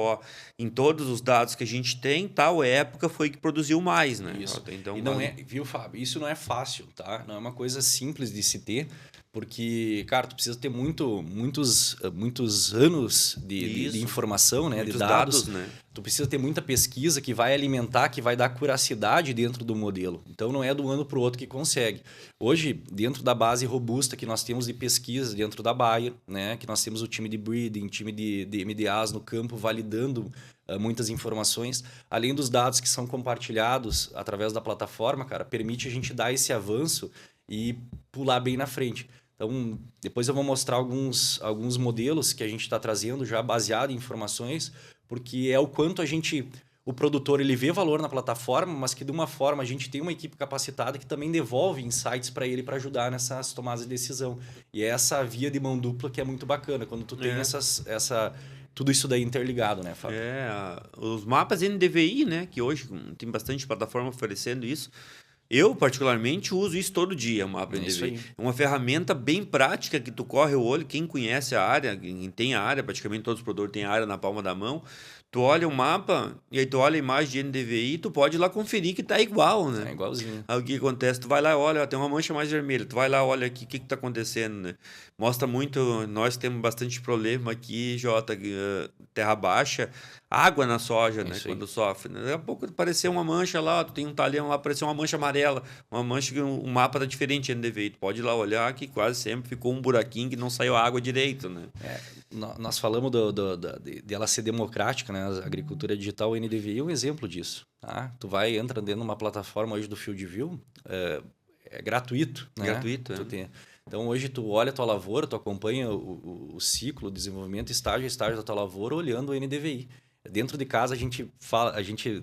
em todos os dados que a gente tem, tal época foi que produziu mais, né? Isso. Então, e não viu, Fábio? Isso não é fácil, tá? Não é uma coisa simples de se ter, porque, cara, tu precisa ter muitos anos de informação, né? Muitos de dados, né? Tu precisa ter muita pesquisa que vai alimentar, que vai dar curacidade dentro do modelo. Então, não é do ano para o outro que consegue. Hoje, dentro da base robusta que nós temos de pesquisa dentro da Bayer, né? Que nós temos o time de breeding, time de MDAs no campo validando muitas informações, além dos dados que são compartilhados através da plataforma, cara, permite a gente dar esse avanço e pular bem na frente. Então, depois eu vou mostrar alguns modelos que a gente está trazendo já baseado em informações, porque é o quanto o produtor ele vê valor na plataforma, mas que de uma forma a gente tem uma equipe capacitada que também devolve insights para ele para ajudar nessas tomadas de decisão. E é essa via de mão dupla que é muito bacana, quando tu tem tudo isso daí interligado, né, Fábio? Os mapas NDVI, né, que hoje tem bastante plataforma oferecendo isso. Eu, particularmente, uso isso todo dia, o mapa NDVI. É uma ferramenta bem prática que tu corre o olho, quem conhece a área, quem tem a área, praticamente todos os produtores têm a área na palma da mão. Tu olha o mapa e aí tu olha a imagem de NDVI, tu pode ir lá conferir que tá igual, né? É igualzinho. Aí o que acontece? Tu vai lá, olha, tem uma mancha mais vermelha. Tu vai lá, olha aqui, o que tá acontecendo, né? Mostra muito, nós temos bastante problema aqui, Jota, terra baixa, água na soja, né? Quando sofre. Daqui a pouco apareceu uma mancha lá, tu tem um talhão lá, apareceu uma mancha amarela, uma mancha que o mapa tá diferente NDVI. Tu pode ir lá olhar que quase sempre ficou um buraquinho que não saiu água direito, né? Nós falamos de ela ser democrática, né? A agricultura digital, o NDVI é um exemplo disso. Tá? Tu entra dentro de uma plataforma hoje do FieldView, é gratuito. Né? Gratuito, Então, hoje tu olha a tua lavoura, tu acompanha o ciclo, o desenvolvimento, estágio a estágio da tua lavoura, olhando o NDVI. Dentro de casa, a gente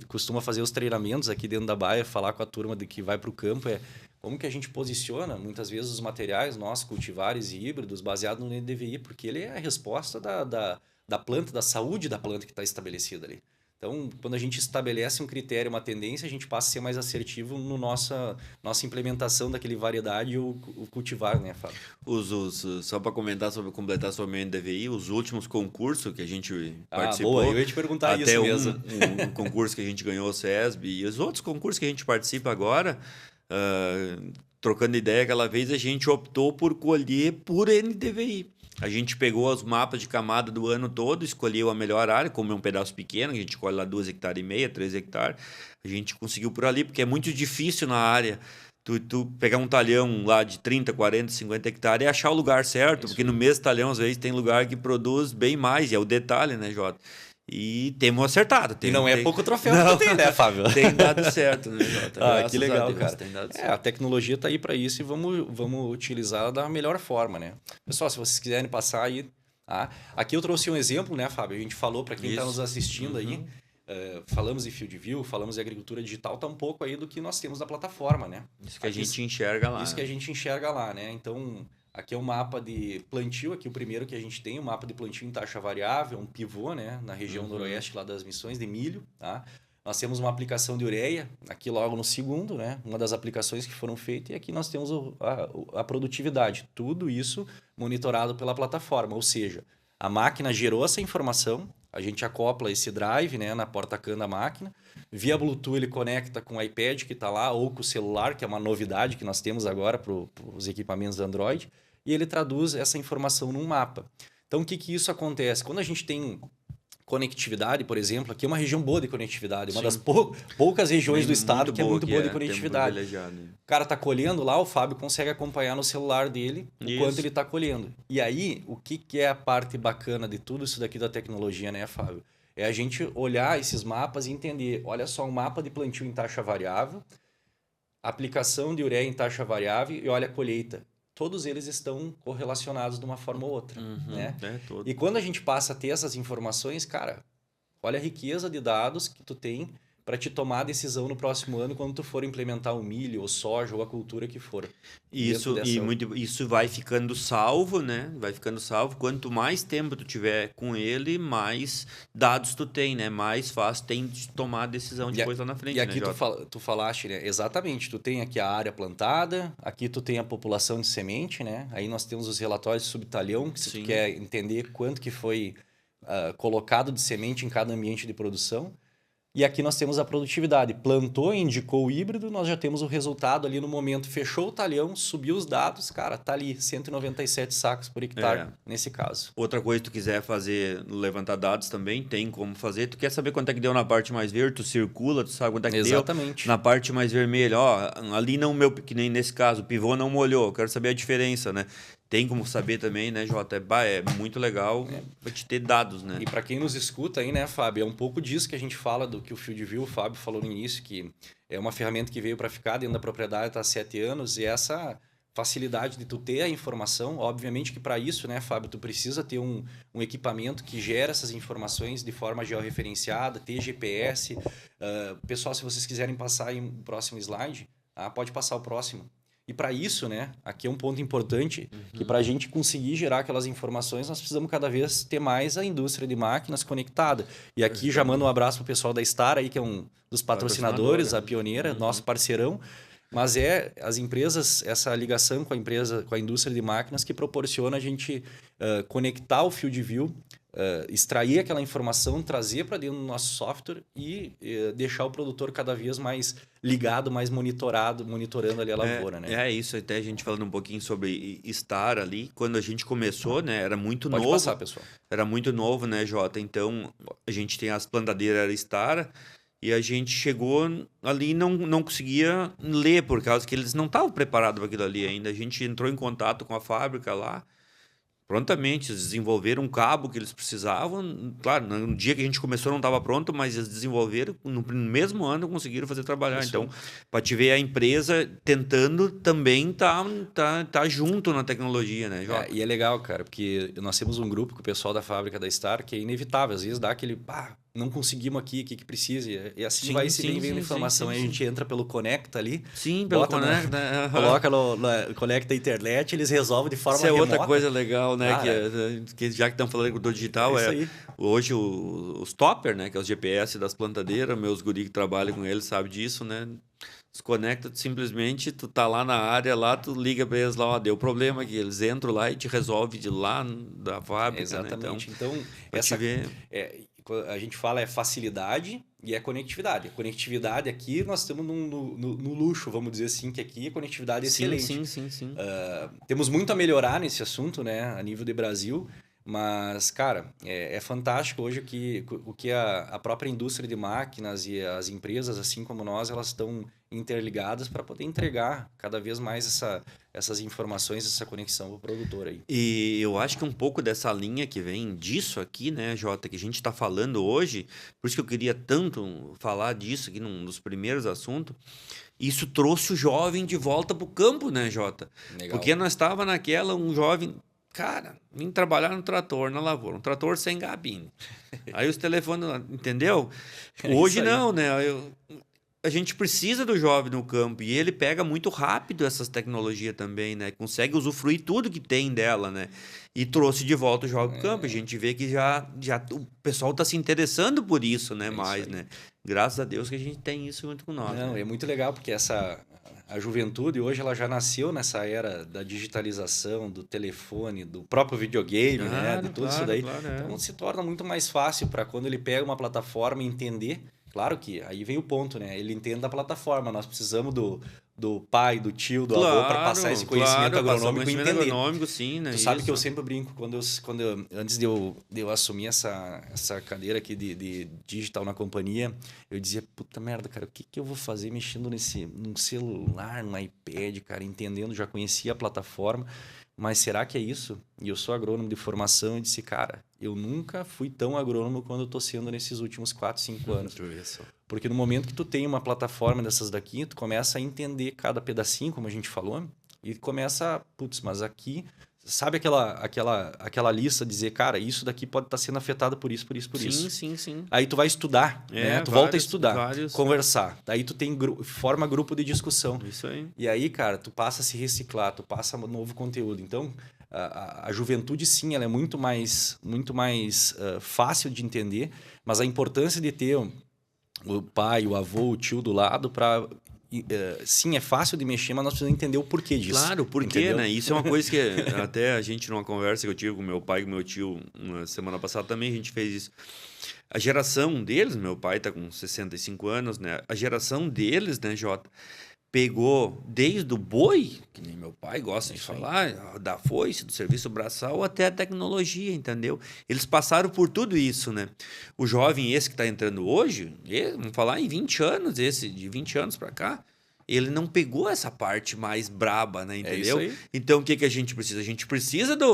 costuma fazer os treinamentos aqui dentro da Bayer, falar com a turma de que vai para o campo, como que a gente posiciona, muitas vezes, os materiais nossos, cultivares e híbridos, baseado no NDVI, porque ele é a resposta da planta, da saúde da planta que está estabelecida ali. Então, quando a gente estabelece um critério, uma tendência, a gente passa a ser mais assertivo no nossa implementação daquele variedade e o cultivar, né, Fábio? Só para completar sobre o NDVI, os últimos concursos que a gente participou... Boa, eu ia te perguntar até isso mesmo. Um concurso que a gente ganhou o SESB e os outros concursos que a gente participa agora, trocando ideia, aquela vez a gente optou por colher por NDVI. A gente pegou os mapas de camada do ano todo, escolheu a melhor área, como é um pedaço pequeno, a gente colhe lá 2,5 hectares, 3 hectares. A gente conseguiu por ali, porque é muito difícil na área tu pegar um talhão lá de 30, 40, 50 hectares e achar o lugar certo, porque no mesmo talhão, às vezes, tem lugar que produz bem mais, e é o detalhe, né, Jota? E temos acertado. E não é pouco troféu que tem, né, Fábio? Tem dado certo, né, Jota? Que legal, Deus, cara. Tem dado certo. A tecnologia está aí para isso e vamos utilizá-la da melhor forma, né? Pessoal, se vocês quiserem passar aí... Aqui eu trouxe um exemplo, né, Fábio? A gente falou para quem está nos assistindo aí, falamos de FieldView, falamos de agricultura digital, tá um pouco aí do que nós temos na plataforma, né? Isso que a gente enxerga lá. Isso que a gente enxerga lá, né? Então... Aqui é um mapa de plantio, aqui o primeiro que a gente tem, um mapa de plantio em taxa variável, um pivô, né? Na região noroeste lá das Missões, de milho, tá? Nós temos uma aplicação de ureia, aqui logo no segundo, né? Uma das aplicações que foram feitas, e aqui nós temos a produtividade. Tudo isso monitorado pela plataforma, ou seja, a máquina gerou essa informação, a gente acopla esse drive, né, na porta-can da máquina, via Bluetooth ele conecta com o iPad que está lá, ou com o celular, que é uma novidade que nós temos agora para os equipamentos Android, e ele traduz essa informação num mapa. Então, o que isso acontece? Quando a gente tem conectividade, por exemplo, aqui é uma região boa de conectividade, uma das poucas regiões do estado que é muito boa de conectividade. O cara tá colhendo lá, o Fábio consegue acompanhar no celular dele o quanto ele tá colhendo. E aí, o que é a parte bacana de tudo isso daqui da tecnologia, né, Fábio? É a gente olhar esses mapas e entender, olha só, um mapa de plantio em taxa variável, aplicação de ureia em taxa variável e olha a colheita. Todos eles estão correlacionados de uma forma ou outra, né? E quando a gente passa a ter essas informações, cara, olha a riqueza de dados que tu tem para te tomar a decisão no próximo ano quando tu for implementar o milho, ou soja, ou a cultura que for. Isso vai ficando salvo, né? Vai ficando salvo. Quanto mais tempo tu tiver com ele, mais dados tu tem, né? Mais fácil tem de tomar a decisão depois lá na frente. E aqui né, tu falaste, né? Exatamente. Tu tem aqui a área plantada, aqui tu tem a população de semente, né? Aí nós temos os relatórios de subtalhão, que se tu quer entender quanto que foi colocado de semente em cada ambiente de produção. E aqui nós temos a produtividade. Plantou, indicou o híbrido, nós já temos o resultado ali no momento. Fechou o talhão, subiu os dados, cara, tá ali, 197 sacos por hectare, nesse caso. Outra coisa que tu quiser fazer, levantar dados também, tem como fazer. Tu quer saber quanto é que deu na parte mais verde, tu circula, tu sabe quanto é que deu. Na parte mais vermelha, ó, ali não, que nem nesse caso, o pivô não molhou, eu quero saber a diferença, né? Tem como saber também, né, Jota? É muito legal pra te ter dados, né? E para quem nos escuta aí, né, Fábio, é um pouco disso que a gente fala do que o FieldView, o Fábio falou no início, que é uma ferramenta que veio para ficar dentro da propriedade, está há 7 anos, e essa facilidade de tu ter a informação, obviamente que para isso, né, Fábio, tu precisa ter um equipamento que gera essas informações de forma georreferenciada, ter GPS. Pessoal, se vocês quiserem passar aí um próximo slide, pode passar o próximo. E para isso, né, aqui é um ponto importante, que para a gente conseguir gerar aquelas informações, nós precisamos cada vez ter mais a indústria de máquinas conectada. E aqui já mando um abraço para o pessoal da Star, aí, que é um dos patrocinadores, a pioneira, nosso parceirão. Mas as empresas, essa ligação com a empresa, com a indústria de máquinas, que proporciona a gente conectar o FieldView, extrair aquela informação, trazer para dentro do nosso software e deixar o produtor cada vez mais ligado, mais monitorando ali a lavoura, né? É isso, até a gente falando um pouquinho sobre Star ali, quando a gente começou, né, era muito novo. Pode passar, pessoal. Era muito novo, né, Jota? Então, a gente tem as plantadeiras, era Star, e a gente chegou ali e não conseguia ler, por causa que eles não estavam preparados para aquilo ali ainda. A gente entrou em contato com a fábrica lá, prontamente, eles desenvolveram um cabo que eles precisavam. Claro, no dia que a gente começou não estava pronto, mas eles desenvolveram, no mesmo ano conseguiram fazer trabalhar. Isso. Então, para te ver a empresa tentando também tá junto na tecnologia, né, Jota? E é legal, cara, porque nós temos um grupo com o pessoal da fábrica da Star que é inevitável. Às vezes dá aquele... não conseguimos aqui, o que precisa? E assim vai se vem informação. Aí a gente entra pelo Conecta ali. Sim, pelo Conecta. Coloca no Conecta Internet, eles resolvem de forma remota. remota. Outra coisa legal, né? Que já que estão falando do digital, hoje os topper, né? Que é os GPS das plantadeiras, meus guri que trabalham com eles sabem disso, né? Os Conecta, simplesmente, tu tá lá na área, lá tu liga para eles lá, deu problema aqui. Eles entram lá e te resolve de lá da fábrica. Exatamente. Né? Então essa... a gente fala facilidade e conectividade. A conectividade aqui, nós estamos no luxo, vamos dizer assim, que aqui a conectividade é excelente. Sim. Temos muito a melhorar nesse assunto, né, a nível de Brasil, mas, cara, é fantástico hoje o que a própria indústria de máquinas e as empresas, assim como nós, elas estão interligadas para poder entregar cada vez mais essas informações, essa conexão para o produtor aí. E eu acho que um pouco dessa linha que vem disso aqui, né, Jota, que a gente está falando hoje, por isso que eu queria tanto falar disso aqui num dos primeiros assuntos, isso trouxe o jovem de volta para o campo, né, Jota? Legal. Porque nós estava naquela, um jovem... Cara, vim trabalhar no trator, na lavoura. Um trator sem gabine. Aí os telefones... Entendeu? Hoje não, né? A gente precisa do jovem no campo. E ele pega muito rápido essas tecnologias também, né? Consegue usufruir tudo que tem dela, né? E trouxe de volta o jovem no campo. A gente vê que já o pessoal está se interessando por isso, né? Né? Graças a Deus que a gente tem isso junto com nós. Não, né? É muito legal, porque a juventude hoje ela já nasceu nessa era da digitalização, do telefone, do próprio videogame, né? De tudo isso daí. Então se torna muito mais fácil para quando ele pega uma plataforma entender. Claro que aí vem o ponto, né? Ele entende a plataforma. Nós precisamos do pai, do tio, do avô, para passar esse conhecimento agronômico e entender. Agronômico, sim, né? Tu sabe que eu sempre brinco, antes de eu assumir essa cadeira aqui de digital na companhia, eu dizia, puta merda, cara, o que eu vou fazer mexendo num celular, num iPad, cara, entendendo, já conhecia a plataforma, mas será que é isso? E eu sou agrônomo de formação e disse, cara, eu nunca fui tão agrônomo quanto eu tô sendo nesses últimos 4, 5 anos. Porque no momento que tu tem uma plataforma dessas daqui, tu começa a entender cada pedacinho, como a gente falou, e começa, putz, mas aqui, sabe aquela lista, dizer, cara, isso daqui pode estar sendo afetado por isso, por isso, por isso. Sim. Aí tu vai estudar, né? Tu volta a estudar, conversar. Daí tu forma grupo de discussão. Isso aí. E aí, cara, tu passa a se reciclar, tu passa novo conteúdo. Então, a juventude, sim, ela é muito mais fácil de entender, mas a importância de ter o pai, o avô, o tio do lado para... sim, é fácil de mexer, mas nós precisamos entender o porquê disso. Claro, o porquê, né? Isso é uma coisa que até a gente, numa conversa que eu tive com meu pai e com meu tio na semana passada também, a gente fez isso. A geração deles, meu pai tá com 65 anos, né? A geração deles, né, Jota, pegou desde o boi, que nem meu pai gosta de falar, da foice, do serviço braçal, até a tecnologia, entendeu? Eles passaram por tudo isso, né? O jovem esse que está entrando hoje, vamos falar em 20 anos, de 20 anos para cá, ele não pegou essa parte mais braba, né? Entendeu? Então, o que a gente precisa? A gente precisa de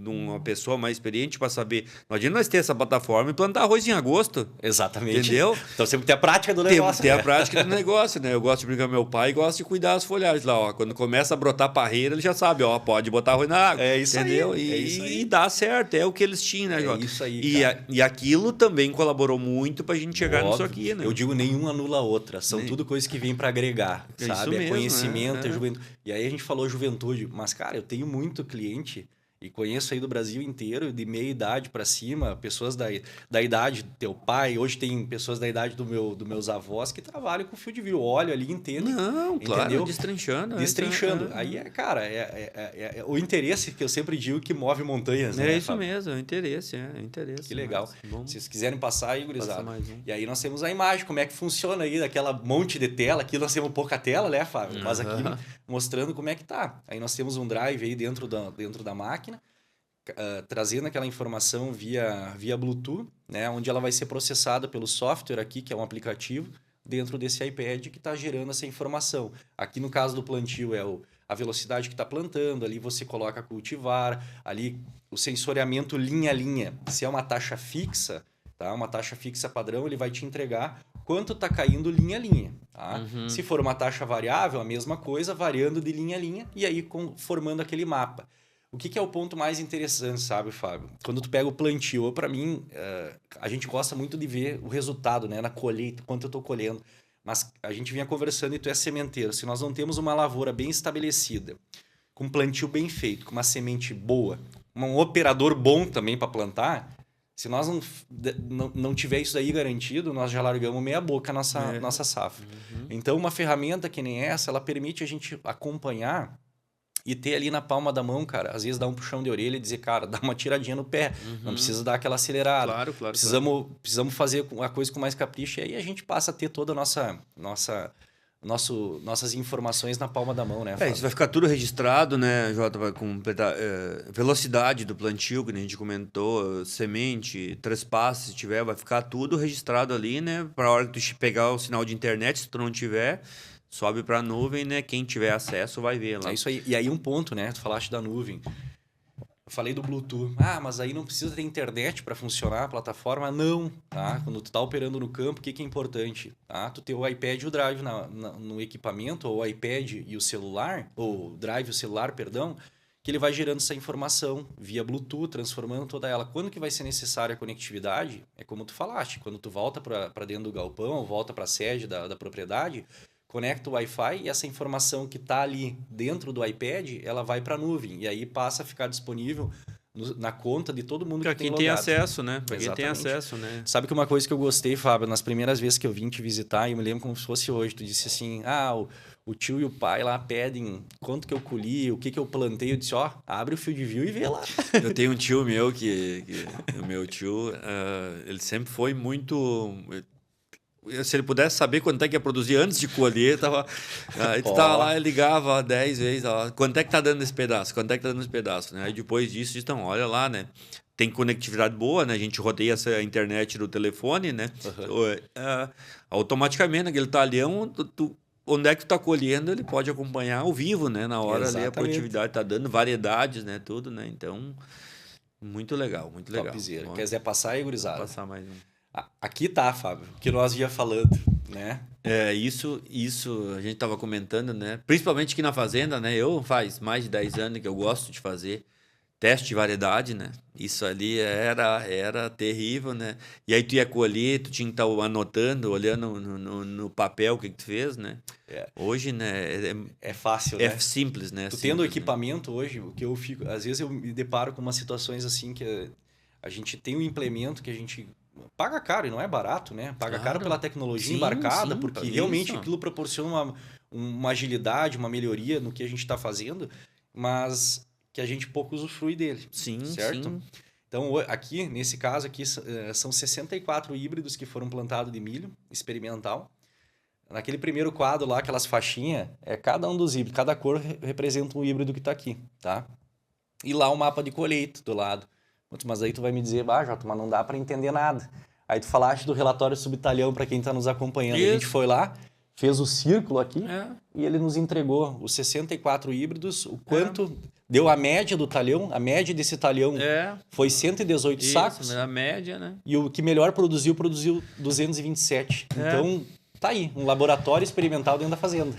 uma pessoa mais experiente para saber. Não adianta nós ter essa plataforma e plantar arroz em agosto. Exatamente. Entendeu? Então, sempre ter a prática do negócio. Ter a prática do negócio, né? Eu gosto de brincar com meu pai e gosto de cuidar das folhagens lá, ó. Quando começa a brotar parreira, ele já sabe, ó, pode botar arroz na água. É isso entendeu? aí. E dá certo. É o que eles tinham, né, Jota? É isso aí, e aquilo também colaborou muito pra gente chegar nisso aqui, né? Eu digo, nenhum anula a outra. São tudo coisas que vêm para agregar, sabe? Mesmo, conhecimento, é juventude. E aí a gente falou juventude, mas, cara, eu tenho muito cliente e conheço aí do Brasil inteiro, de meia idade para cima, pessoas da idade do teu pai. Hoje tem pessoas da idade dos meus avós que trabalham com fio de vidro. Olha ali, entende? Não, claro, entendeu? Destrinchando. Aí cara, é o interesse que eu sempre digo que move montanhas, né? É isso mesmo, é o interesse, Que legal. Se vocês quiserem passar aí, gurizada. Um. E aí nós temos a imagem, como é que funciona aí, daquela monte de tela. Aqui nós temos pouca tela, né, Fábio? Mas aqui mostrando como é que tá. Aí nós temos um drive aí dentro da máquina, trazendo aquela informação via Bluetooth, né, onde ela vai ser processada pelo software aqui, que é um aplicativo, dentro desse iPad que está gerando essa informação. Aqui no caso do plantio é a velocidade que está plantando, ali você coloca cultivar, ali o sensoriamento linha a linha. Se é uma taxa fixa, tá? Uma taxa fixa padrão, ele vai te entregar quanto está caindo linha a linha. Tá? Se for uma taxa variável, a mesma coisa, variando de linha a linha, e aí formando aquele mapa. O que é o ponto mais interessante, sabe, Fábio? Quando tu pega o plantio, para mim, a gente gosta muito de ver o resultado, né? Na colheita, quanto eu estou colhendo. Mas a gente vinha conversando e tu é sementeiro. Se nós não temos uma lavoura bem estabelecida, com um plantio bem feito, com uma semente boa, um operador bom também para plantar, se nós não tiver isso aí garantido, nós já largamos meia boca a nossa safra. Então, uma ferramenta que nem essa, ela permite a gente acompanhar e ter ali na palma da mão, cara, às vezes dar um puxão de orelha e dizer, cara, dá uma tiradinha no pé, não precisa dar aquela acelerada. Claro. Precisamos fazer a coisa com mais capricho, e aí a gente passa a ter toda a nossas informações na palma da mão, né, Fábio? Isso vai ficar tudo registrado, né, Jota? Vai com velocidade do plantio, que a gente comentou, semente, trespasse, se tiver, vai ficar tudo registrado ali, né? Para a hora que tu pegar o sinal de internet, se tu não tiver, sobe para a nuvem, né? Quem tiver acesso vai ver lá. É isso aí. E aí um ponto, né? Tu falaste da nuvem. Eu falei do Bluetooth. Mas aí não precisa ter internet para funcionar a plataforma? Não, tá? Quando tu tá operando no campo, o que é importante? Tá? Tu ter o iPad e o Drive no equipamento, ou o iPad e o celular, ou o Drive e o celular, perdão, que ele vai gerando essa informação via Bluetooth, transformando toda ela. Quando que vai ser necessária a conectividade? É como tu falaste, quando tu volta para dentro do galpão, ou volta para a sede da propriedade, conecta o Wi-Fi e essa informação que está ali dentro do iPad, ela vai para a nuvem. E aí passa a ficar disponível na conta de todo mundo que tem logado. Quem tem acesso, né? Para quem tem acesso, né? Sabe que uma coisa que eu gostei, Fábio, nas primeiras vezes que eu vim te visitar, eu me lembro como se fosse hoje, tu disse assim, o tio e o pai lá pedem quanto que eu colhi, o que eu plantei. Eu disse, abre o Field View e vê lá. Eu tenho um tio meu o meu tio, ele sempre foi muito... Se ele pudesse saber quanto é que ia produzir antes de colher, aí tu tava lá e ligava 10 vezes, ó, quanto é que tá dando esse pedaço? Quanto é que tá dando esse pedaço? Né? Aí depois disso, então, olha lá, né? Tem conectividade boa, né? A gente rodeia essa internet do telefone, né? Automaticamente, aquele talhão, onde é que tu tá colhendo, ele pode acompanhar ao vivo, né? Na hora ali a produtividade tá dando, variedades, né? Tudo, né? Então, muito legal, muito legal. Topzera. Quiser passar aí, gurizada? Vou passar mais um. Aqui tá, Fábio, o que nós ia falando, né? Isso a gente tava comentando, né? Principalmente aqui na fazenda, né? Eu faz mais de 10 anos que eu gosto de fazer teste de variedade, né? Isso ali era terrível, né? E aí tu ia colher, tu tinha que estar anotando, olhando no papel o que tu fez, né? Hoje, né? É fácil, né? É simples, né? Tu tendo equipamento hoje, o que eu fico... Às vezes eu me deparo com umas situações assim que a gente tem um implemento que a gente paga caro e não é barato, né? Paga caro pela tecnologia embarcada, porque realmente aquilo proporciona uma agilidade, uma melhoria no que a gente está fazendo, mas que a gente pouco usufrui dele. Certo? Sim. Então, aqui, nesse caso aqui, são 64 híbridos que foram plantados de milho experimental. Naquele primeiro quadro lá, aquelas faixinhas, cada um dos híbridos, cada cor representa um híbrido que está aqui, tá? E lá o mapa de colheita do lado. Mas aí tu vai me dizer, Jota, mas não dá para entender nada. Aí tu falaste do relatório subtalhão para quem está nos acompanhando. Isso. A gente foi lá, fez o círculo aqui e ele nos entregou os 64 híbridos, o quanto deu a média do talhão. A média desse talhão foi 118 sacos. A média, né? E o que melhor produziu 227. Então... Tá aí, um laboratório experimental dentro da fazenda.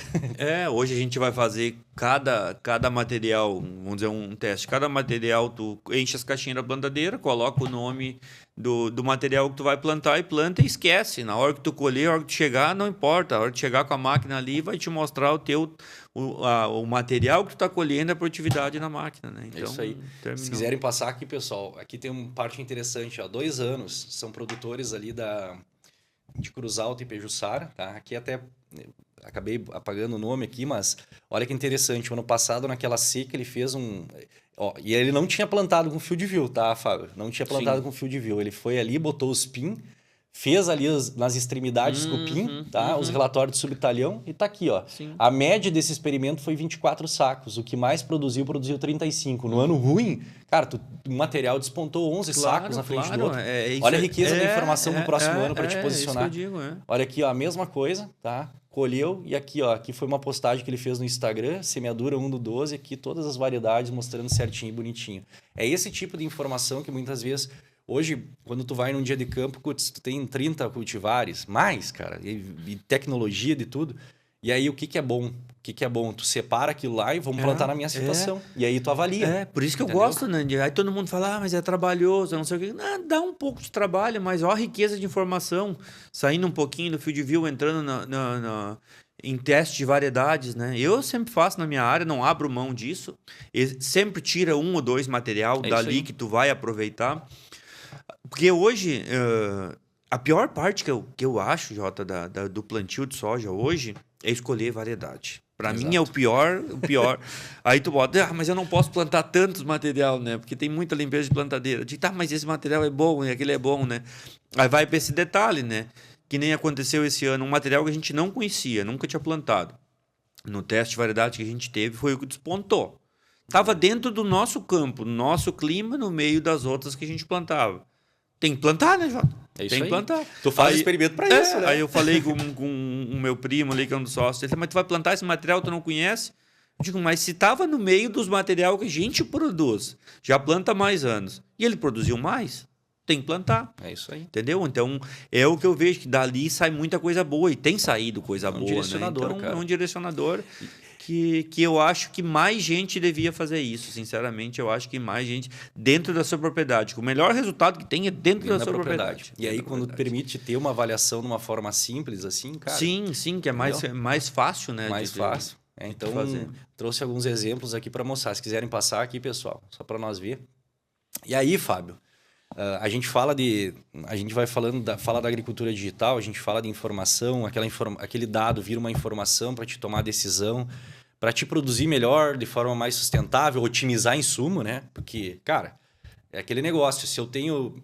Hoje a gente vai fazer cada material, vamos dizer um teste. Cada material, tu enche as caixinhas da plantadeira, coloca o nome do material que tu vai plantar e planta e esquece. Na hora que tu colher, na hora que tu chegar, não importa. A hora que chegar com a máquina ali, vai te mostrar o material que tu tá colhendo, a produtividade na máquina, né? Então, isso aí. Terminou. Se quiserem passar aqui, pessoal, aqui tem uma parte interessante. 2 anos, são produtores ali de Cruz Alta e Pejuçara, tá? Aqui até acabei apagando o nome aqui, mas olha que interessante. O ano passado, naquela seca, ele fez e ele não tinha plantado com fio de vil, tá, Fábio? Não tinha plantado com fio de vil. Ele foi ali, botou os pin, fez ali nas extremidades com o pin, tá? Os relatórios de subtalhão e tá aqui, ó. Sim. A média desse experimento foi 24 sacos. O que mais produziu 35. No ano ruim, cara, o material despontou 11 sacos na frente do outro. Olha a riqueza da informação no próximo ano para te posicionar. Isso que eu digo, Olha aqui, ó, a mesma coisa, tá? Colheu e aqui, ó, aqui foi uma postagem que ele fez no Instagram, semeadura 1/12, aqui todas as variedades mostrando certinho e bonitinho. É esse tipo de informação que muitas vezes... Hoje, quando tu vai num dia de campo, tu tem 30 cultivares, mais, cara, e tecnologia de tudo. E aí, o que é bom? O que é bom? Tu separa aquilo lá e vamos plantar na minha situação. E aí tu avalia. Por isso que eu gosto, né? Aí todo mundo fala, mas é trabalhoso, não sei o quê. Não, dá um pouco de trabalho, mas ó a riqueza de informação. Saindo um pouquinho do fio de vil, entrando em teste de variedades, né? Eu sempre faço na minha área, não abro mão disso. Sempre tira 1 ou 2 material dali que tu vai aproveitar. Porque hoje, a pior parte que eu acho, Jota, do plantio de soja hoje é escolher variedade. Para mim é o pior. Aí tu bota, mas eu não posso plantar tantos material, né? Porque tem muita limpeza de plantadeira. Mas esse material é bom e aquele é bom, né? Aí vai para esse detalhe, né? Que nem aconteceu esse ano, um material que a gente não conhecia, nunca tinha plantado. No teste de variedade que a gente teve, foi o que despontou. Estava dentro do nosso campo, no nosso clima, no meio das outras que a gente plantava. Tem que plantar, né, Jota? Tem que plantar. Tu faz experimento para isso, né? Aí eu falei com o meu primo ali, que é um dos sócios. Ele disse, mas tu vai plantar esse material que tu não conhece? Eu digo, mas se estava no meio dos materiais que a gente produz, já planta há mais anos, e ele produziu mais, tem que plantar. É isso aí. Entendeu? Então, é o que eu vejo, que dali sai muita coisa boa, e tem saído coisa boa, direcionador, né? Então, cara. É um direcionador... Que eu acho que mais gente devia fazer isso. Sinceramente, eu acho que mais gente dentro da sua propriedade. O melhor resultado que tem é dentro da sua propriedade. E aí, quando permite ter uma avaliação de uma forma simples, assim, cara... Sim, que é mais fácil, né? Mais fácil. Então, trouxe alguns exemplos aqui para mostrar. Se quiserem passar aqui, pessoal, só para nós ver. E aí, Fábio, a gente fala a gente vai fala da agricultura digital, a gente fala de informação, aquele dado vira uma informação para te tomar decisão, para te produzir melhor, de forma mais sustentável, otimizar insumo, né? Porque, cara, é aquele negócio, se eu tenho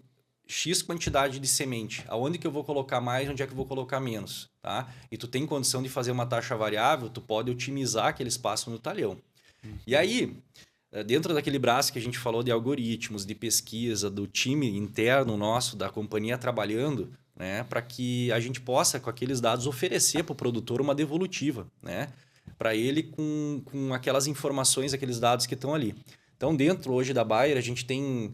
X quantidade de semente. Aonde que eu vou colocar mais, onde é que eu vou colocar menos, tá? E tu tem condição de fazer uma taxa variável, tu pode otimizar aquele espaço no talhão. E aí, dentro daquele braço que a gente falou de algoritmos, de pesquisa, do time interno nosso, da companhia trabalhando, né, para que a gente possa, com aqueles dados, oferecer para o produtor uma devolutiva, né, para ele com aquelas informações, aqueles dados que estão ali. Então, dentro hoje da Bayer, a gente tem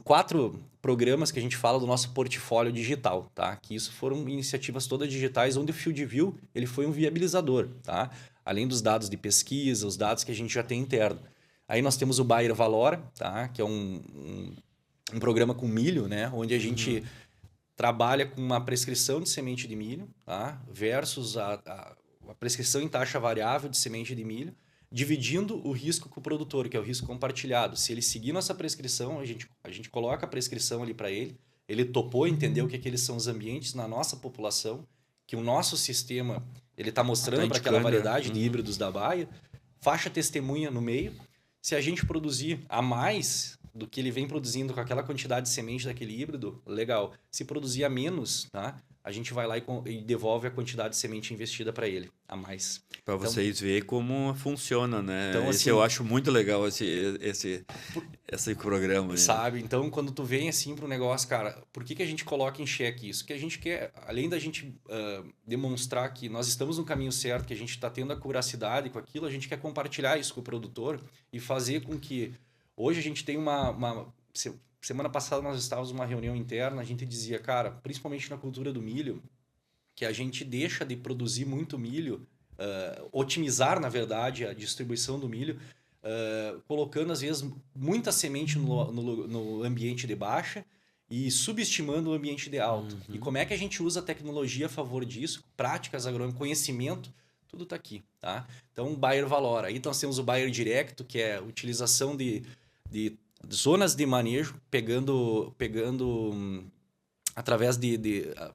4 programas que a gente fala do nosso portfólio digital, tá? Que isso foram iniciativas todas digitais, onde o FieldView ele foi um viabilizador, tá? Além dos dados de pesquisa, os dados que a gente já tem interno. Aí nós temos o Bayer Valora, tá? Que é um programa com milho, né? Onde a gente trabalha com uma prescrição de semente de milho, tá? Versus a prescrição em taxa variável de semente de milho, dividindo o risco com o produtor, que é o risco compartilhado. Se ele seguir nossa prescrição, a gente coloca a prescrição ali para ele, ele topou, entendeu o que eles são os ambientes na nossa população, que o nosso sistema ele está mostrando para aquela variedade de híbridos da Bayer, faixa testemunha no meio. Se a gente produzir a mais do que ele vem produzindo com aquela quantidade de semente daquele híbrido, legal. Se produzir a menos, tá? A gente vai lá e devolve a quantidade de semente investida para ele, a mais. Para vocês verem como funciona, né? Então, esse assim, eu acho muito legal, esse programa. Sabe? Então, quando tu vem assim para o negócio, cara, por que a gente coloca em xeque isso? Que a gente quer, além da gente demonstrar que nós estamos no caminho certo, que a gente está tendo a curacidade com aquilo, a gente quer compartilhar isso com o produtor e fazer com que... Hoje a gente tem Semana passada nós estávamos numa reunião interna, a gente dizia, cara, principalmente na cultura do milho, que a gente deixa de produzir muito milho, otimizar, na verdade, a distribuição do milho, colocando, às vezes, muita semente no ambiente de baixa e subestimando o ambiente de alto. E como é que a gente usa a tecnologia a favor disso? Práticas agronômicas, conhecimento, tudo está aqui. Tá? Então, o Bayer Valora. Aí nós temos o Bayer Direto, que é a utilização de zonas de manejo, pegando através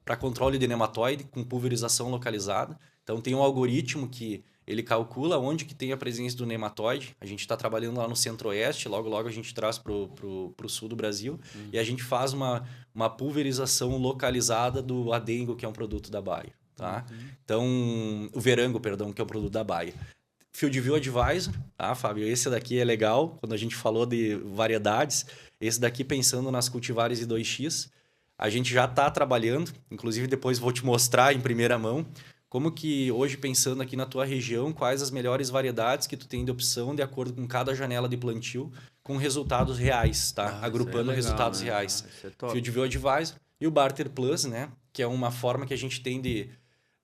para controle de nematóide com pulverização localizada. Então tem um algoritmo que ele calcula onde que tem a presença do nematóide. A gente está trabalhando lá no centro-oeste, logo a gente traz para o sul do Brasil e a gente faz uma pulverização localizada do adengo, que é um produto da Bayer. Tá? Então, o verango, perdão, que é um produto da Bayer. FieldView Advisor, tá, Fábio? Esse daqui é legal, quando a gente falou de variedades. Esse daqui, pensando nas cultivares de 2X, a gente já está trabalhando, inclusive depois vou te mostrar em primeira mão, como que hoje, pensando aqui na tua região, quais as melhores variedades que tu tem de opção de acordo com cada janela de plantio, com resultados reais, tá? Agrupando legal, resultados reais. FieldView Advisor e o Barter Plus, né? Que é uma forma que a gente tem de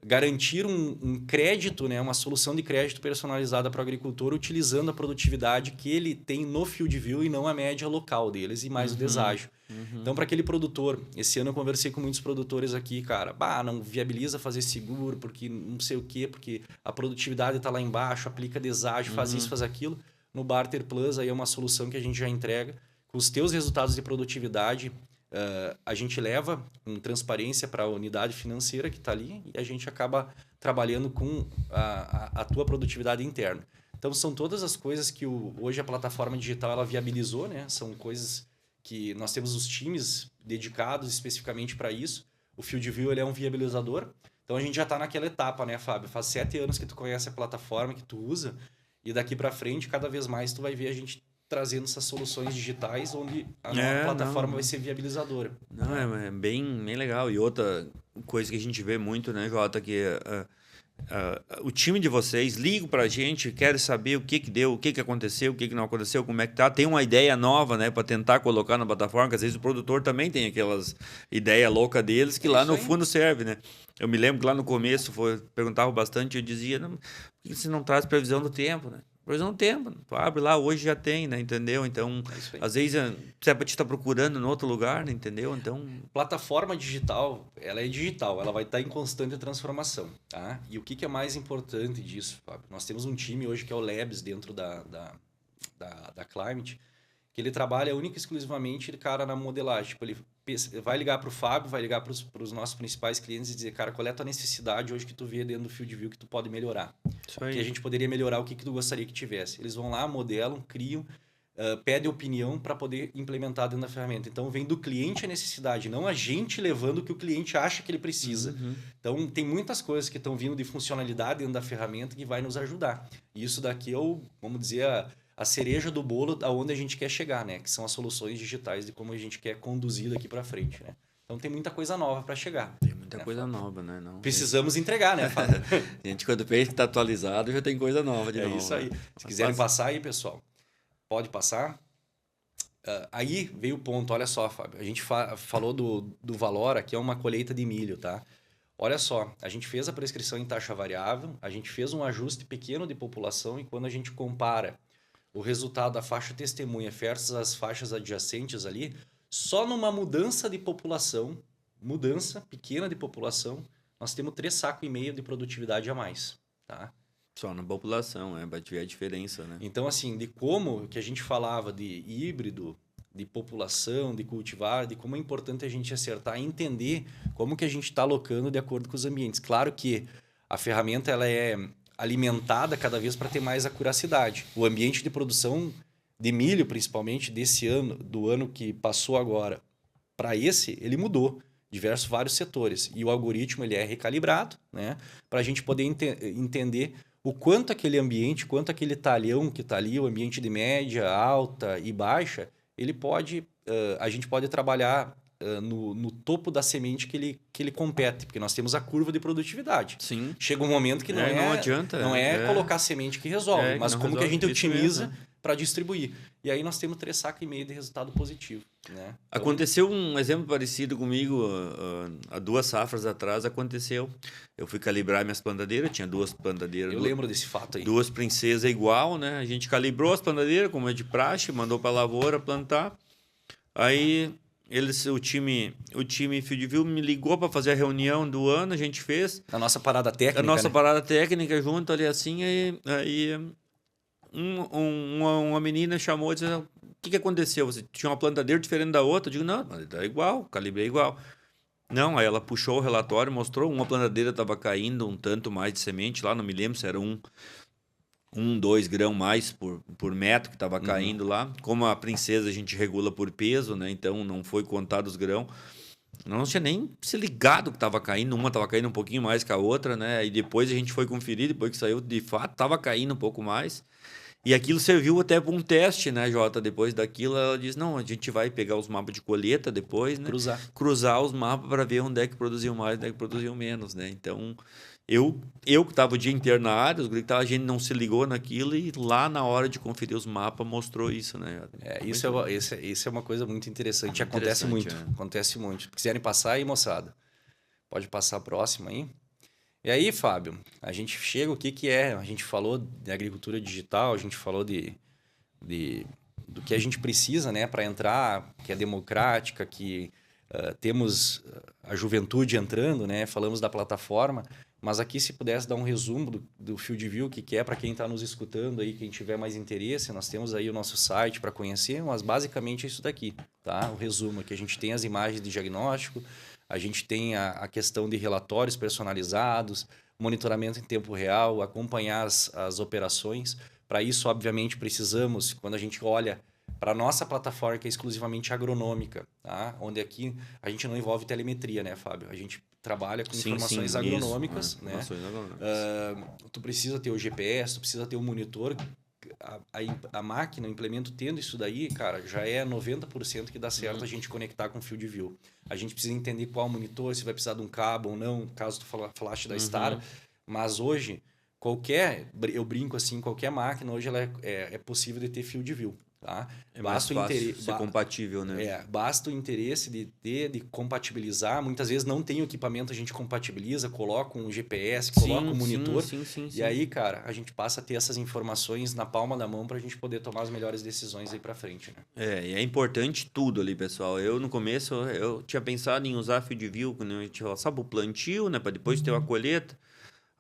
garantir um crédito, né, uma solução de crédito personalizada para o agricultor, utilizando a produtividade que ele tem no FieldView e não a média local deles e mais o deságio. Então, para aquele produtor, esse ano eu conversei com muitos produtores aqui, cara, não viabiliza fazer seguro, porque não sei o quê, porque a produtividade está lá embaixo, aplica deságio, faz isso, faz aquilo. No Barter Plus, aí é uma solução que a gente já entrega. Com os teus resultados de produtividade, a gente leva com transparência para a unidade financeira que está ali e a gente acaba trabalhando com a tua produtividade interna. Então, são todas as coisas que hoje a plataforma digital ela viabilizou, né? São coisas que nós temos os times dedicados especificamente para isso. O FieldView ele é um viabilizador. Então, a gente já está naquela etapa, né, Fábio? Faz 7 anos que tu conhece a plataforma, que tu usa e daqui para frente, cada vez mais, tu vai ver a gente trazendo essas soluções digitais onde a nova plataforma vai ser viabilizadora. Não, é bem legal. E outra coisa que a gente vê muito, né, Jota, que o time de vocês liga pra gente, quer saber o que deu, o que aconteceu, o que não aconteceu, como é que tá. Tem uma ideia nova, né, para tentar colocar na plataforma, que às vezes o produtor também tem aquelas ideias loucas deles que lá no fundo serve, né? Eu me lembro que lá no começo perguntava bastante, eu dizia, por que você não traz previsão do tempo, né? Previsão do tempo, tu abre lá, hoje já tem, né? Entendeu? Então, às vezes, você pode estar procurando em outro lugar, né? Entendeu? Então, plataforma digital, ela é digital, ela vai estar em constante transformação, tá? E o que é mais importante disso, Fábio? Nós temos um time hoje que é o Labs dentro da Climate, que ele trabalha única e exclusivamente, cara, na modelagem. Tipo, ele vai ligar para o Fábio, vai ligar para os nossos principais clientes e dizer, cara, qual é a tua necessidade hoje que tu vê dentro do FieldView que tu pode melhorar? Que a gente poderia melhorar o que tu gostaria que tivesse. Eles vão lá, modelam, criam, pede opinião para poder implementar dentro da ferramenta. Então, vem do cliente a necessidade, não a gente levando o que o cliente acha que ele precisa. Então, tem muitas coisas que estão vindo de funcionalidade dentro da ferramenta que vai nos ajudar. E isso daqui é vamos dizer, a cereja do bolo aonde a gente quer chegar, né? Que são as soluções digitais de como a gente quer conduzir daqui para frente, né? Então, tem muita coisa nova para chegar. Tem muita coisa nova, né? Não, precisamos entregar, né, Fábio? A gente, quando pensa que está atualizado, já tem coisa nova de novo. É isso aí. Né? Se quiserem passar aí, pessoal, pode passar. Aí veio o ponto, olha só, Fábio. A gente falou do Valora, que é uma colheita de milho, tá? Olha só, a gente fez a prescrição em taxa variável, a gente fez um ajuste pequeno de população e quando a gente compara o resultado da faixa testemunha versus as faixas adjacentes ali, só numa mudança de população, mudança pequena de população, nós temos 3,5 sacos de produtividade a mais, tá? Só na população, vai ver a diferença, né? Então, assim, de como que a gente falava de híbrido, de população, de cultivar, de como é importante a gente acertar e entender como que a gente está alocando de acordo com os ambientes. Claro que a ferramenta ela é alimentada cada vez para ter mais acuracidade. O ambiente de produção de milho, principalmente desse ano, do ano que passou agora, para esse, ele mudou. Vários setores. E o algoritmo ele é recalibrado, né? Para a gente poder entender o quanto aquele ambiente, quanto aquele talhão que está ali, o ambiente de média, alta e baixa, ele pode, a gente pode trabalhar no topo da semente que ele compete, porque nós temos a curva de produtividade. Sim. Chega um momento que não adianta, não é colocar semente que resolve, mas como que a gente otimiza para distribuir. E aí nós temos 3,5 sacos de resultado positivo. Né? Então, aconteceu um exemplo parecido comigo há 2 safras atrás. Eu fui calibrar minhas plantadeiras, tinha 2 plantadeiras. Eu lembro desse fato aí. 2 princesas igual, né? A gente calibrou as plantadeiras, como é de praxe, mandou para a lavoura plantar. Aí o time FieldView me ligou para fazer a reunião do ano, a gente fez. A nossa parada técnica. Parada técnica junto ali assim, aí uma menina chamou e disse: o que aconteceu? Você tinha uma plantadeira diferente da outra? Eu digo: não, mas é igual, calibrei igual. Não, aí ela puxou o relatório, mostrou, uma plantadeira estava caindo um tanto mais de semente lá, não me lembro se era 2 grãos mais por metro que estava caindo lá. Como a princesa a gente regula por peso, né? Então não foi contado os grãos. Não tinha nem se ligado que estava caindo. Uma estava caindo um pouquinho mais que a outra, né? E depois a gente foi conferir, depois que saiu, de fato, estava caindo um pouco mais. E aquilo serviu até para um teste, né, Jota? Depois daquilo, ela disse: não, a gente vai pegar os mapas de colheita depois, né? Cruzar os mapas para ver onde é que produziu mais, onde é que produziu menos, né? Então, eu que estava o dia inteiro na área, a gente não se ligou naquilo e lá na hora de conferir os mapas mostrou isso, né? Isso é uma coisa muito interessante. Acontece muito. Acontece muito. Se quiserem passar aí, moçada, pode passar a próxima aí. E aí, Fábio, a gente chega, o que é? A gente falou de agricultura digital, a gente falou do que a gente precisa, né, para entrar, que é democrática, que temos a juventude entrando, né? Falamos da plataforma, mas aqui se pudesse dar um resumo do FieldView, o que é para quem está nos escutando aí, quem tiver mais interesse, nós temos aí o nosso site para conhecer, mas basicamente é isso daqui, tá? O resumo aqui, a gente tem as imagens de diagnóstico, a gente tem a questão de relatórios personalizados, monitoramento em tempo real, acompanhar as operações. Para isso, obviamente, precisamos, quando a gente olha para a nossa plataforma, que é exclusivamente agronômica, tá? Onde aqui a gente não envolve telemetria, né, Fábio? A gente trabalha com informações agronômicas. Né? Informações agronômicas. Tu precisa ter o GPS, tu precisa ter o monitor. A máquina, o implemento tendo isso daí, cara, já é 90% que dá certo a gente conectar com o FieldView. A gente precisa entender qual monitor, se vai precisar de um cabo ou não, caso tu falaste da Star. Mas hoje, eu brinco assim, qualquer máquina hoje ela é possível de ter FieldView. Tá? É mais fácil ser compatível, né? Basta o interesse de compatibilizar. Muitas vezes não tem o equipamento, a gente compatibiliza, coloca um GPS, coloca um monitor. Sim. E aí, cara, a gente passa a ter essas informações na palma da mão para a gente poder tomar as melhores decisões aí para frente. Né? E é importante tudo ali, pessoal. Eu, no começo, eu tinha pensado em usar FieldView, quando a gente fala, sabe, o plantio, né? Para depois ter uma colheita.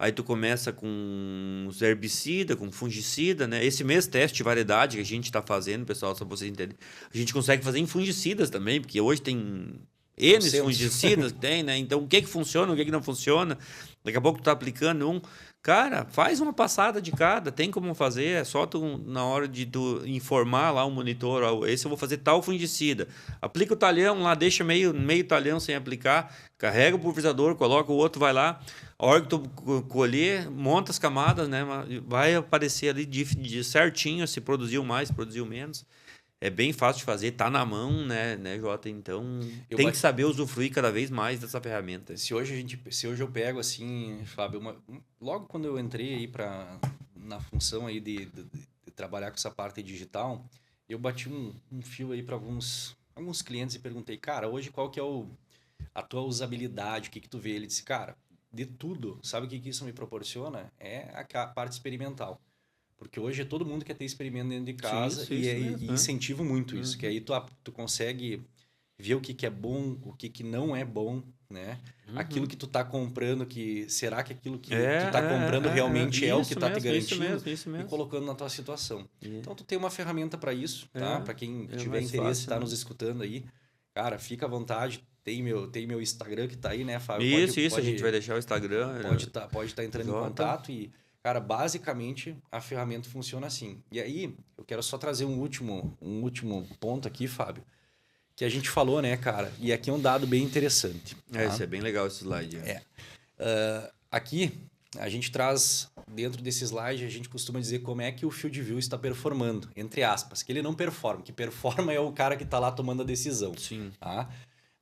Aí tu começa com os herbicidas, com fungicida, né? Esse mesmo teste de variedade que a gente está fazendo, pessoal, só para vocês entenderem, a gente consegue fazer em fungicidas também, porque hoje tem N fungicidas que tem, né? Então, o que funciona, o que não funciona? Daqui a pouco tu tá aplicando um... Cara, faz uma passada de cada, tem como fazer, é só tu, na hora de tu informar lá o monitor, ó, esse eu vou fazer tal fungicida. Aplica o talhão lá, deixa meio talhão sem aplicar, carrega o pulverizador, coloca o outro, vai lá. A hora que tu colher, monta as camadas, né? Vai aparecer ali de certinho se produziu mais, produziu menos. É bem fácil de fazer, tá na mão, né, Jota? Então, tem que saber usufruir cada vez mais dessa ferramenta. Se hoje eu pego assim, Fábio, logo quando eu entrei aí na função aí de trabalhar com essa parte digital, eu bati um fio aí para alguns clientes e perguntei, cara, hoje qual que é a tua usabilidade, o que tu vê? Ele disse, cara, de tudo, sabe o que isso me proporciona? É a parte experimental. Porque hoje todo mundo quer ter experimento dentro de casa e incentivo muito isso. Que aí tu consegue ver o que é bom, o que não é bom, né? Aquilo que tu tá comprando, será que aquilo que tu tá comprando realmente é o que tá te garantindo? Isso mesmo. E colocando na tua situação. Então, tu tem uma ferramenta para isso, tá? Para quem tiver interesse, tá nos escutando aí. Cara, fica à vontade. Tem meu Instagram que tá aí, né, Fábio? A gente vai deixar o Instagram. Pode tá entrando em contato e... Cara, basicamente, a ferramenta funciona assim. E aí, eu quero só trazer um último ponto aqui, Fábio, que a gente falou, né, cara? E aqui é um dado bem interessante. Tá? Isso é bem legal esse slide. Aqui, a gente traz, dentro desse slide, a gente costuma dizer como é que o FieldView está performando, entre aspas. Que ele não performa, que performa é o cara que está lá tomando a decisão. Sim. Tá?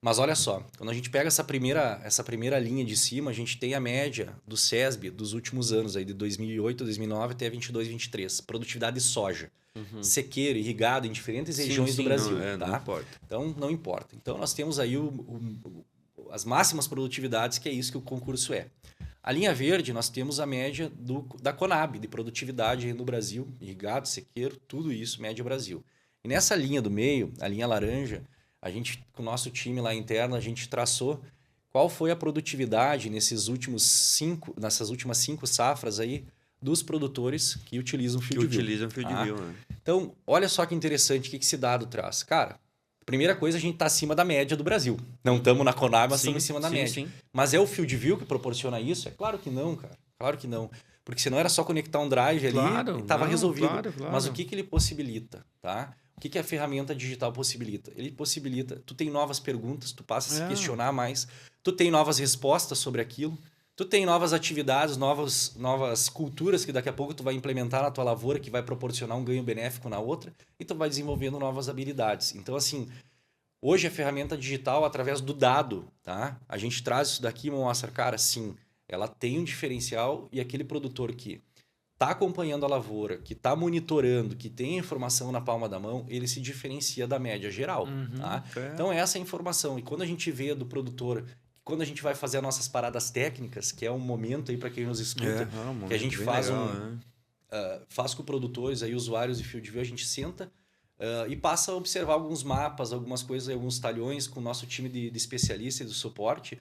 Mas olha só, quando a gente pega essa primeira linha de cima, a gente tem a média do SESB dos últimos anos, aí de 2008, 2009 até 22, 23. Produtividade de soja, sequeiro, irrigado em diferentes regiões do Brasil. Não importa. Então, não importa. Então, nós temos aí as máximas produtividades, que é isso que o concurso é. A linha verde, nós temos a média da Conab, de produtividade no Brasil, irrigado, sequeiro, tudo isso, média Brasil. E nessa linha do meio, a linha laranja, a gente, com o nosso time lá interno, a gente traçou qual foi a produtividade nessas últimas 5 safras aí dos produtores que utilizam FieldView. Né? Então, olha só que interessante o que esse dado traz. Cara, primeira coisa, a gente está acima da média do Brasil. Não estamos na Conab, mas estamos em cima da média. Sim. Mas é o FieldView que proporciona isso? É claro que não, cara. Claro que não. Porque senão era só conectar um drive ali e estava resolvido. Claro. Mas o que ele possibilita, tá? O que a ferramenta digital possibilita? Ele possibilita, tu tem novas perguntas, tu passa a se questionar mais, tu tem novas respostas sobre aquilo, tu tem novas atividades, novas culturas que daqui a pouco tu vai implementar na tua lavoura, que vai proporcionar um ganho benéfico na outra, e tu vai desenvolvendo novas habilidades. Então, assim, hoje a ferramenta digital, através do dado, tá? A gente traz isso daqui e mostra, cara, sim, ela tem um diferencial e aquele produtor que está acompanhando a lavoura, que está monitorando, que tem a informação na palma da mão, ele se diferencia da média geral. Tá? Então, essa é a informação. E quando a gente vê do produtor, quando a gente vai fazer as nossas paradas técnicas, que é um momento aí para quem nos escuta, que a gente faz legal, faz com produtores, aí, usuários de FieldView, a gente senta e passa a observar alguns mapas, algumas coisas, alguns talhões com o nosso time de especialistas e do suporte.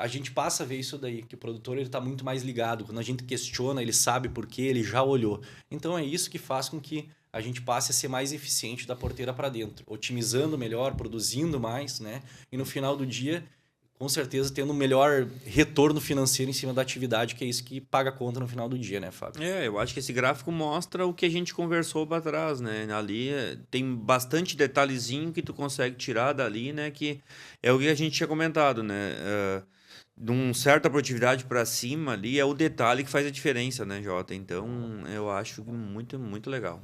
A gente passa a ver isso daí, que o produtor está muito mais ligado. Quando a gente questiona, ele sabe por quê, ele já olhou. Então, é isso que faz com que a gente passe a ser mais eficiente da porteira para dentro. Otimizando melhor, produzindo mais, né? E no final do dia, com certeza, tendo um melhor retorno financeiro em cima da atividade, que é isso que paga a conta no final do dia, né, Fábio? Eu acho que esse gráfico mostra o que a gente conversou para trás, né? Ali tem bastante detalhezinho que tu consegue tirar dali, né? Que é o que a gente tinha comentado, né? De uma certa produtividade para cima ali é o detalhe que faz a diferença, né, Jota? Então, eu acho muito, muito legal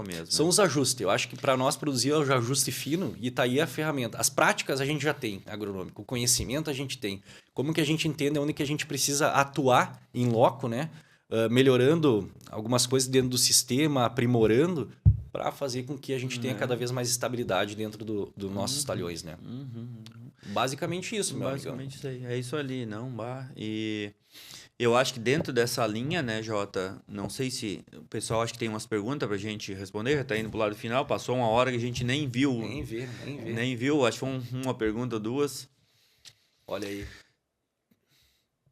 mesmo. São os ajustes. Eu acho que para nós produzir é o ajuste fino e tá aí a ferramenta. As práticas a gente já tem, agronômico. O conhecimento a gente tem. Como que a gente entende onde que a gente precisa atuar em loco, né? Melhorando algumas coisas dentro do sistema, aprimorando, para fazer com que a gente tenha cada vez mais estabilidade dentro dos nossos talhões, né? Basicamente isso, meu amigo. Basicamente isso aí. É isso ali, não? E eu acho que dentro dessa linha, né, Jota, não sei se o pessoal acha que tem umas perguntas pra gente responder, já tá indo pro lado final, passou uma hora que a gente nem viu. Nem viu, acho que foi uma pergunta ou duas. Olha aí.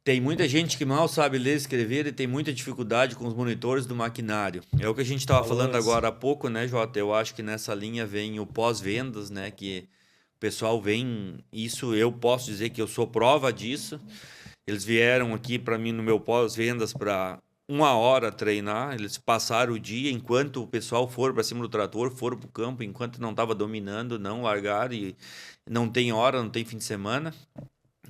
Tem muita gente que mal sabe ler e escrever e tem muita dificuldade com os monitores do maquinário. É o que a gente estava falando agora há pouco, né, Jota? Eu acho que nessa linha vem o pós-vendas, né, que o pessoal vem... Isso eu posso dizer que eu sou prova disso. Eles vieram aqui para mim no meu pós-vendas para 1 hora treinar, eles passaram o dia, enquanto o pessoal for para cima do trator, foram para o campo, enquanto não estava dominando, não largaram, e não tem hora, não tem fim de semana.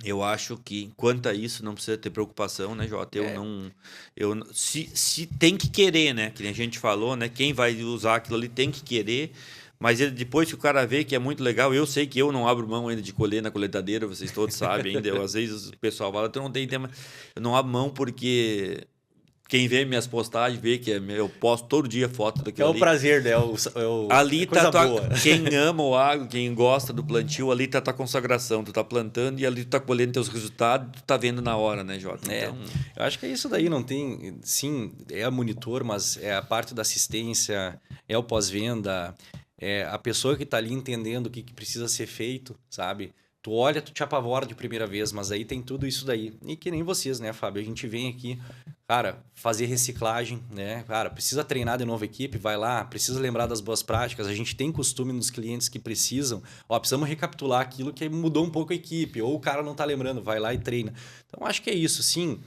Eu acho que, quanto a isso, não precisa ter preocupação, né, Jota? Se tem que querer, né? Que nem a gente falou, né? Quem vai usar aquilo ali tem que querer. Mas depois que o cara vê que é muito legal, eu sei que eu não abro mão ainda de colher na coletadeira, vocês todos sabem ainda. Às vezes o pessoal fala, tu não tem tema. Eu não abro mão porque quem vê minhas postagens vê que eu posto todo dia foto daquilo ali. É o prazer, né? Ali coisa tá boa. Quem ama o agro, quem gosta do plantio, ali tá a tua consagração. Tu tá plantando e ali tu tá colhendo teus resultados, tu tá vendo na hora, né, Jota? Então... Eu acho que é isso daí, não tem... Sim, é a monitor, mas é a parte da assistência, é o pós-venda, é a pessoa que tá ali entendendo o que precisa ser feito, sabe? Tu olha, tu te apavora de primeira vez, mas aí tem tudo isso daí. E que nem vocês, né, Fábio? A gente vem aqui, cara, fazer reciclagem, né? Cara, precisa treinar de novo a equipe, vai lá, precisa lembrar das boas práticas. A gente tem costume nos clientes que precisam, precisamos recapitular aquilo que mudou um pouco a equipe, ou o cara não tá lembrando, vai lá e treina. Então, acho que é isso, sim.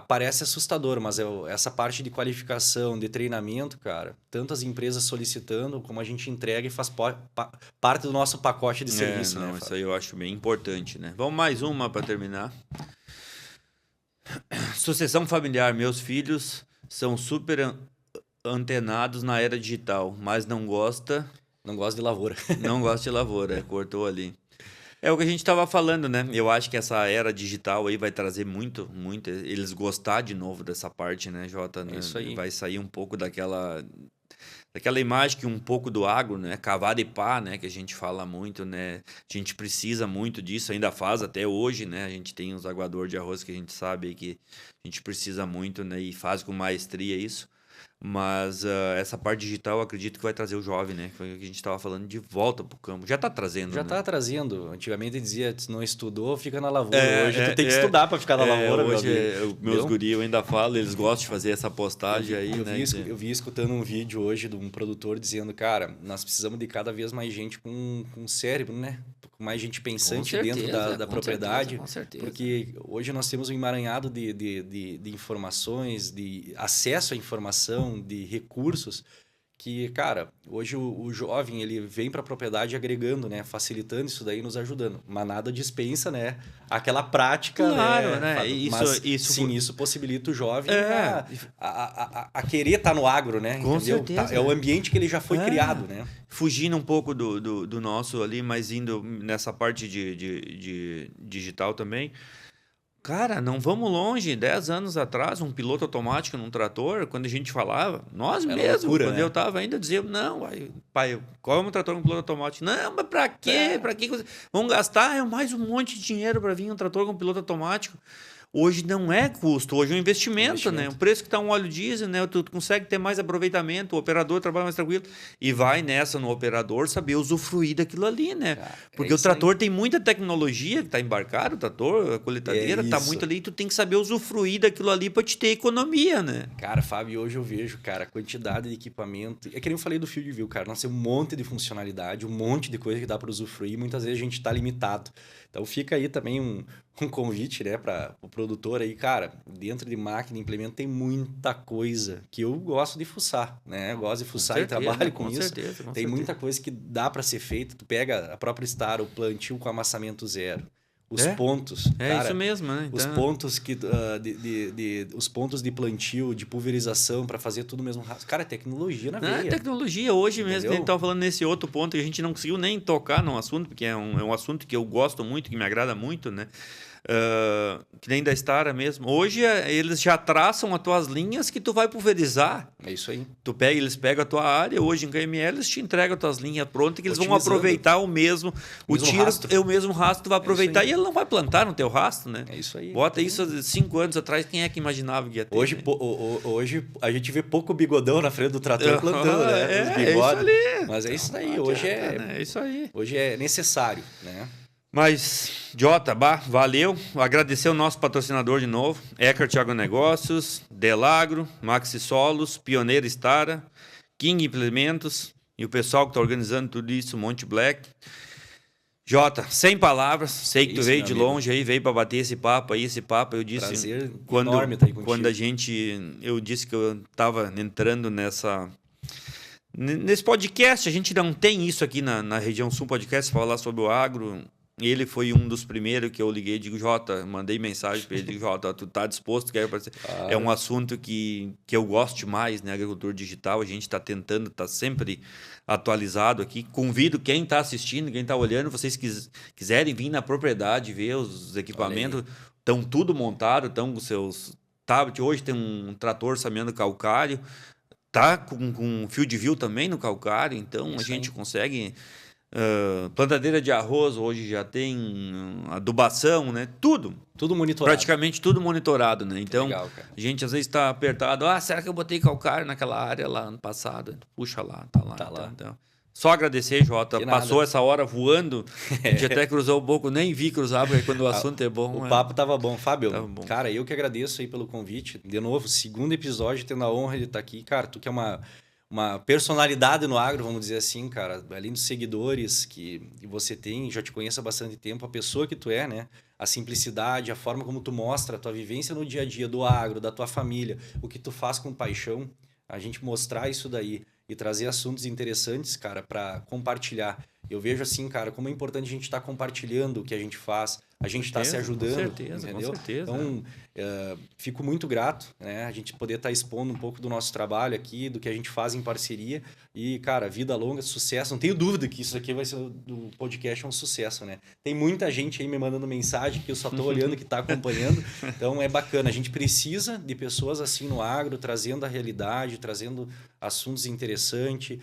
Parece assustador, mas essa parte de qualificação, de treinamento, cara, tantas empresas solicitando, como a gente entrega e faz parte do nosso pacote de serviço, né? Isso aí eu acho bem importante, né? Vamos mais uma para terminar. Sucessão familiar. Meus filhos são super antenados na era digital, mas não gosta de lavoura. Não gosta de lavoura, cortou ali. É o que a gente estava falando, né? Eu acho que essa era digital aí vai trazer muito eles gostar de novo dessa parte, né, Jota? É isso aí. Vai sair um pouco daquela imagem que um pouco do agro, né? Cavada e pá, né? Que a gente fala muito, né? A gente precisa muito disso, ainda faz até hoje, né? A gente tem uns aguador de arroz que a gente sabe que a gente precisa muito, né? E faz com maestria isso. Mas essa parte digital, eu acredito que vai trazer o jovem, né? Foi o que a gente estava falando, de volta para o campo. Já está trazendo, Já né? está trazendo. Antigamente dizia, se não estudou, fica na lavoura. Hoje tu tem que estudar para ficar na lavoura, hoje meus guri, eu ainda falo, eles gostam de fazer essa postagem eu vi escutando um vídeo hoje de um produtor dizendo, cara, nós precisamos de cada vez mais gente com cérebro, né? Com mais gente pensante dentro da propriedade. Com certeza. Porque hoje nós temos um emaranhado de informações, de acesso à informação, de recursos, que, cara, hoje o jovem ele vem para a propriedade agregando, né? Facilitando isso daí, nos ajudando. Mas nada dispensa, né? Aquela prática, claro, né? Isso possibilita o jovem a querer estar no agro, né? Com certeza. É o ambiente que ele já foi criado, né? Fugindo um pouco do nosso ali, mas indo nessa parte de digital também. Cara, não vamos longe. 10 anos atrás, um piloto automático num trator, quando a gente falava, nós mesmos, quando eu estava ainda, dizíamos, não, pai, qual é um trator com piloto automático? Não, mas pra quê? Pra quê? Vamos gastar mais um monte de dinheiro para vir um trator com piloto automático. Hoje não é custo, hoje é um investimento, né? O preço que está um óleo diesel, né? Tu consegue ter mais aproveitamento, o operador trabalha mais tranquilo e vai nessa no operador saber usufruir daquilo ali, né? Porque o trator tem muita tecnologia que está embarcado, o trator, a coletadeira, está muito ali, e tu tem que saber usufruir daquilo ali para te ter economia, né? Cara, Fábio, hoje eu vejo, cara, a quantidade de equipamento. É que nem eu falei do Field View, cara. Nós temos um monte de funcionalidade, um monte de coisa que dá para usufruir. Muitas vezes a gente está limitado. Então fica aí também um convite, né, para o produtor aí, cara, dentro de máquina, implemento, tem muita coisa que eu gosto de fuçar, né? Eu gosto de fuçar e trabalho com isso. Tem muita coisa que dá para ser feita. Tu pega a própria Star, o plantio com amassamento zero. Os pontos. Cara, isso mesmo, né? Então... Os pontos os pontos de plantio, de pulverização, para fazer tudo mesmo rápido. Cara, é tecnologia na veia. É tecnologia. Hoje mesmo, a gente estava falando nesse outro ponto que a gente não conseguiu nem tocar no assunto, porque é um assunto que eu gosto muito, que me agrada muito, né? Que nem da Stara mesmo. Hoje eles já traçam as tuas linhas que tu vai pulverizar. É isso aí. Eles pegam a tua área, hoje em KML, eles te entregam as tuas linhas prontas, que eles vão aproveitar o mesmo rastro. É o mesmo rastro, tu vai aproveitar e ele não vai plantar no teu rastro, né? É isso aí. Bota isso há 5 anos atrás, quem é que imaginava que ia ter? Hoje, né? Hoje a gente vê pouco bigodão na frente do trator plantando, né? Os bigodes. Isso ali. Mas é isso aí. Hoje é isso aí. Hoje é necessário, né? Mas, Jota, valeu. Agradecer o nosso patrocinador de novo, Eckert Agronegócios, Delagro, Maxi Solos, Pioneira Stara, King Implementos e o pessoal que está organizando tudo isso, Monte Black. Jota, sem palavras, sei que tu Isso, veio meu de amigo. longe aí, veio para bater esse papo, eu disse, Prazer quando, enorme estar aí contigo. quando eu disse que eu estava entrando nesse podcast, a gente não tem isso aqui na região sul podcast, falar sobre o agro. Ele foi um dos primeiros que eu liguei, digo, Jota, mandei mensagem para ele, digo, Jota, tu tá disposto, quer aparecer? É um assunto que eu gosto mais, né, agricultura digital, a gente está tentando, está sempre atualizado aqui. Convido quem está assistindo, quem está olhando, vocês quiserem vir na propriedade, ver os equipamentos, estão tudo montado, estão com seus tablets, hoje tem um trator sameando calcário, tá com fio de vio também no calcário, então a gente consegue... plantadeira de arroz hoje já tem adubação, né? Tudo monitorado. Praticamente tudo monitorado, né? Então, legal, a gente às vezes está apertado. Será que eu botei calcário naquela área lá ano passado? Puxa lá, tá lá. Tá lá. Então. Só agradecer, Jota. De Passou nada. essa hora voando. A gente até cruzou um pouco, nem vi cruzar, porque quando o assunto é bom. O papo tava bom. Fábio, tava bom. Cara, eu que agradeço aí pelo convite. De novo, segundo episódio, tendo a honra de estar aqui. Cara, tu que é uma personalidade no agro, vamos dizer assim, cara, além dos seguidores que você tem, já te conheço há bastante tempo, a pessoa que tu é, né? A simplicidade, a forma como tu mostra a tua vivência no dia a dia do agro, da tua família, o que tu faz com paixão, a gente mostrar isso daí e trazer assuntos interessantes, cara, para compartilhar. Eu vejo assim, cara, como é importante a gente estar compartilhando o que a gente faz, a gente está se ajudando, entendeu? Com certeza. Então, fico muito grato, né? A gente poder estar expondo um pouco do nosso trabalho aqui, do que a gente faz em parceria. E, cara, vida longa, sucesso. Não tenho dúvida que isso aqui vai ser do podcast um sucesso, né? Tem muita gente aí me mandando mensagem que eu só estou olhando, que está acompanhando. Então, é bacana. A gente precisa de pessoas assim no agro, trazendo a realidade, trazendo assuntos interessantes,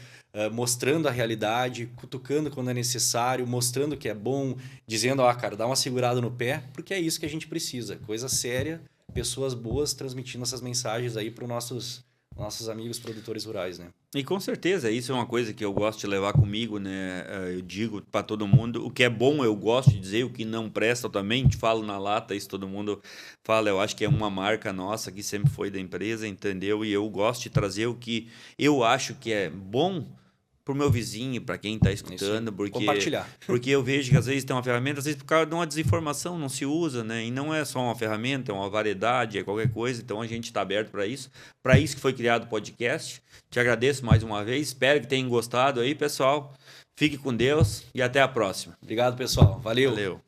mostrando a realidade, cutucando quando é necessário, mostrando que é bom, dizendo, cara, dá uma segurada no pé, porque é isso que a gente precisa. Coisa séria, pessoas boas transmitindo essas mensagens aí para os nossos amigos produtores rurais, né? E com certeza, isso é uma coisa que eu gosto de levar comigo, né? Eu digo para todo mundo, o que é bom eu gosto de dizer, o que não presta eu também te falo na lata, isso todo mundo fala, eu acho que é uma marca nossa que sempre foi da empresa, entendeu? E eu gosto de trazer o que eu acho que é bom pro meu vizinho, para quem está escutando, compartilhar. Porque eu vejo que às vezes tem uma ferramenta, às vezes por causa de uma desinformação não se usa, né? E não é só uma ferramenta, é uma variedade, é qualquer coisa. Então a gente está aberto para isso que foi criado o podcast. Te agradeço mais uma vez, espero que tenham gostado aí, pessoal. Fique com Deus e até a próxima. Obrigado, pessoal. Valeu.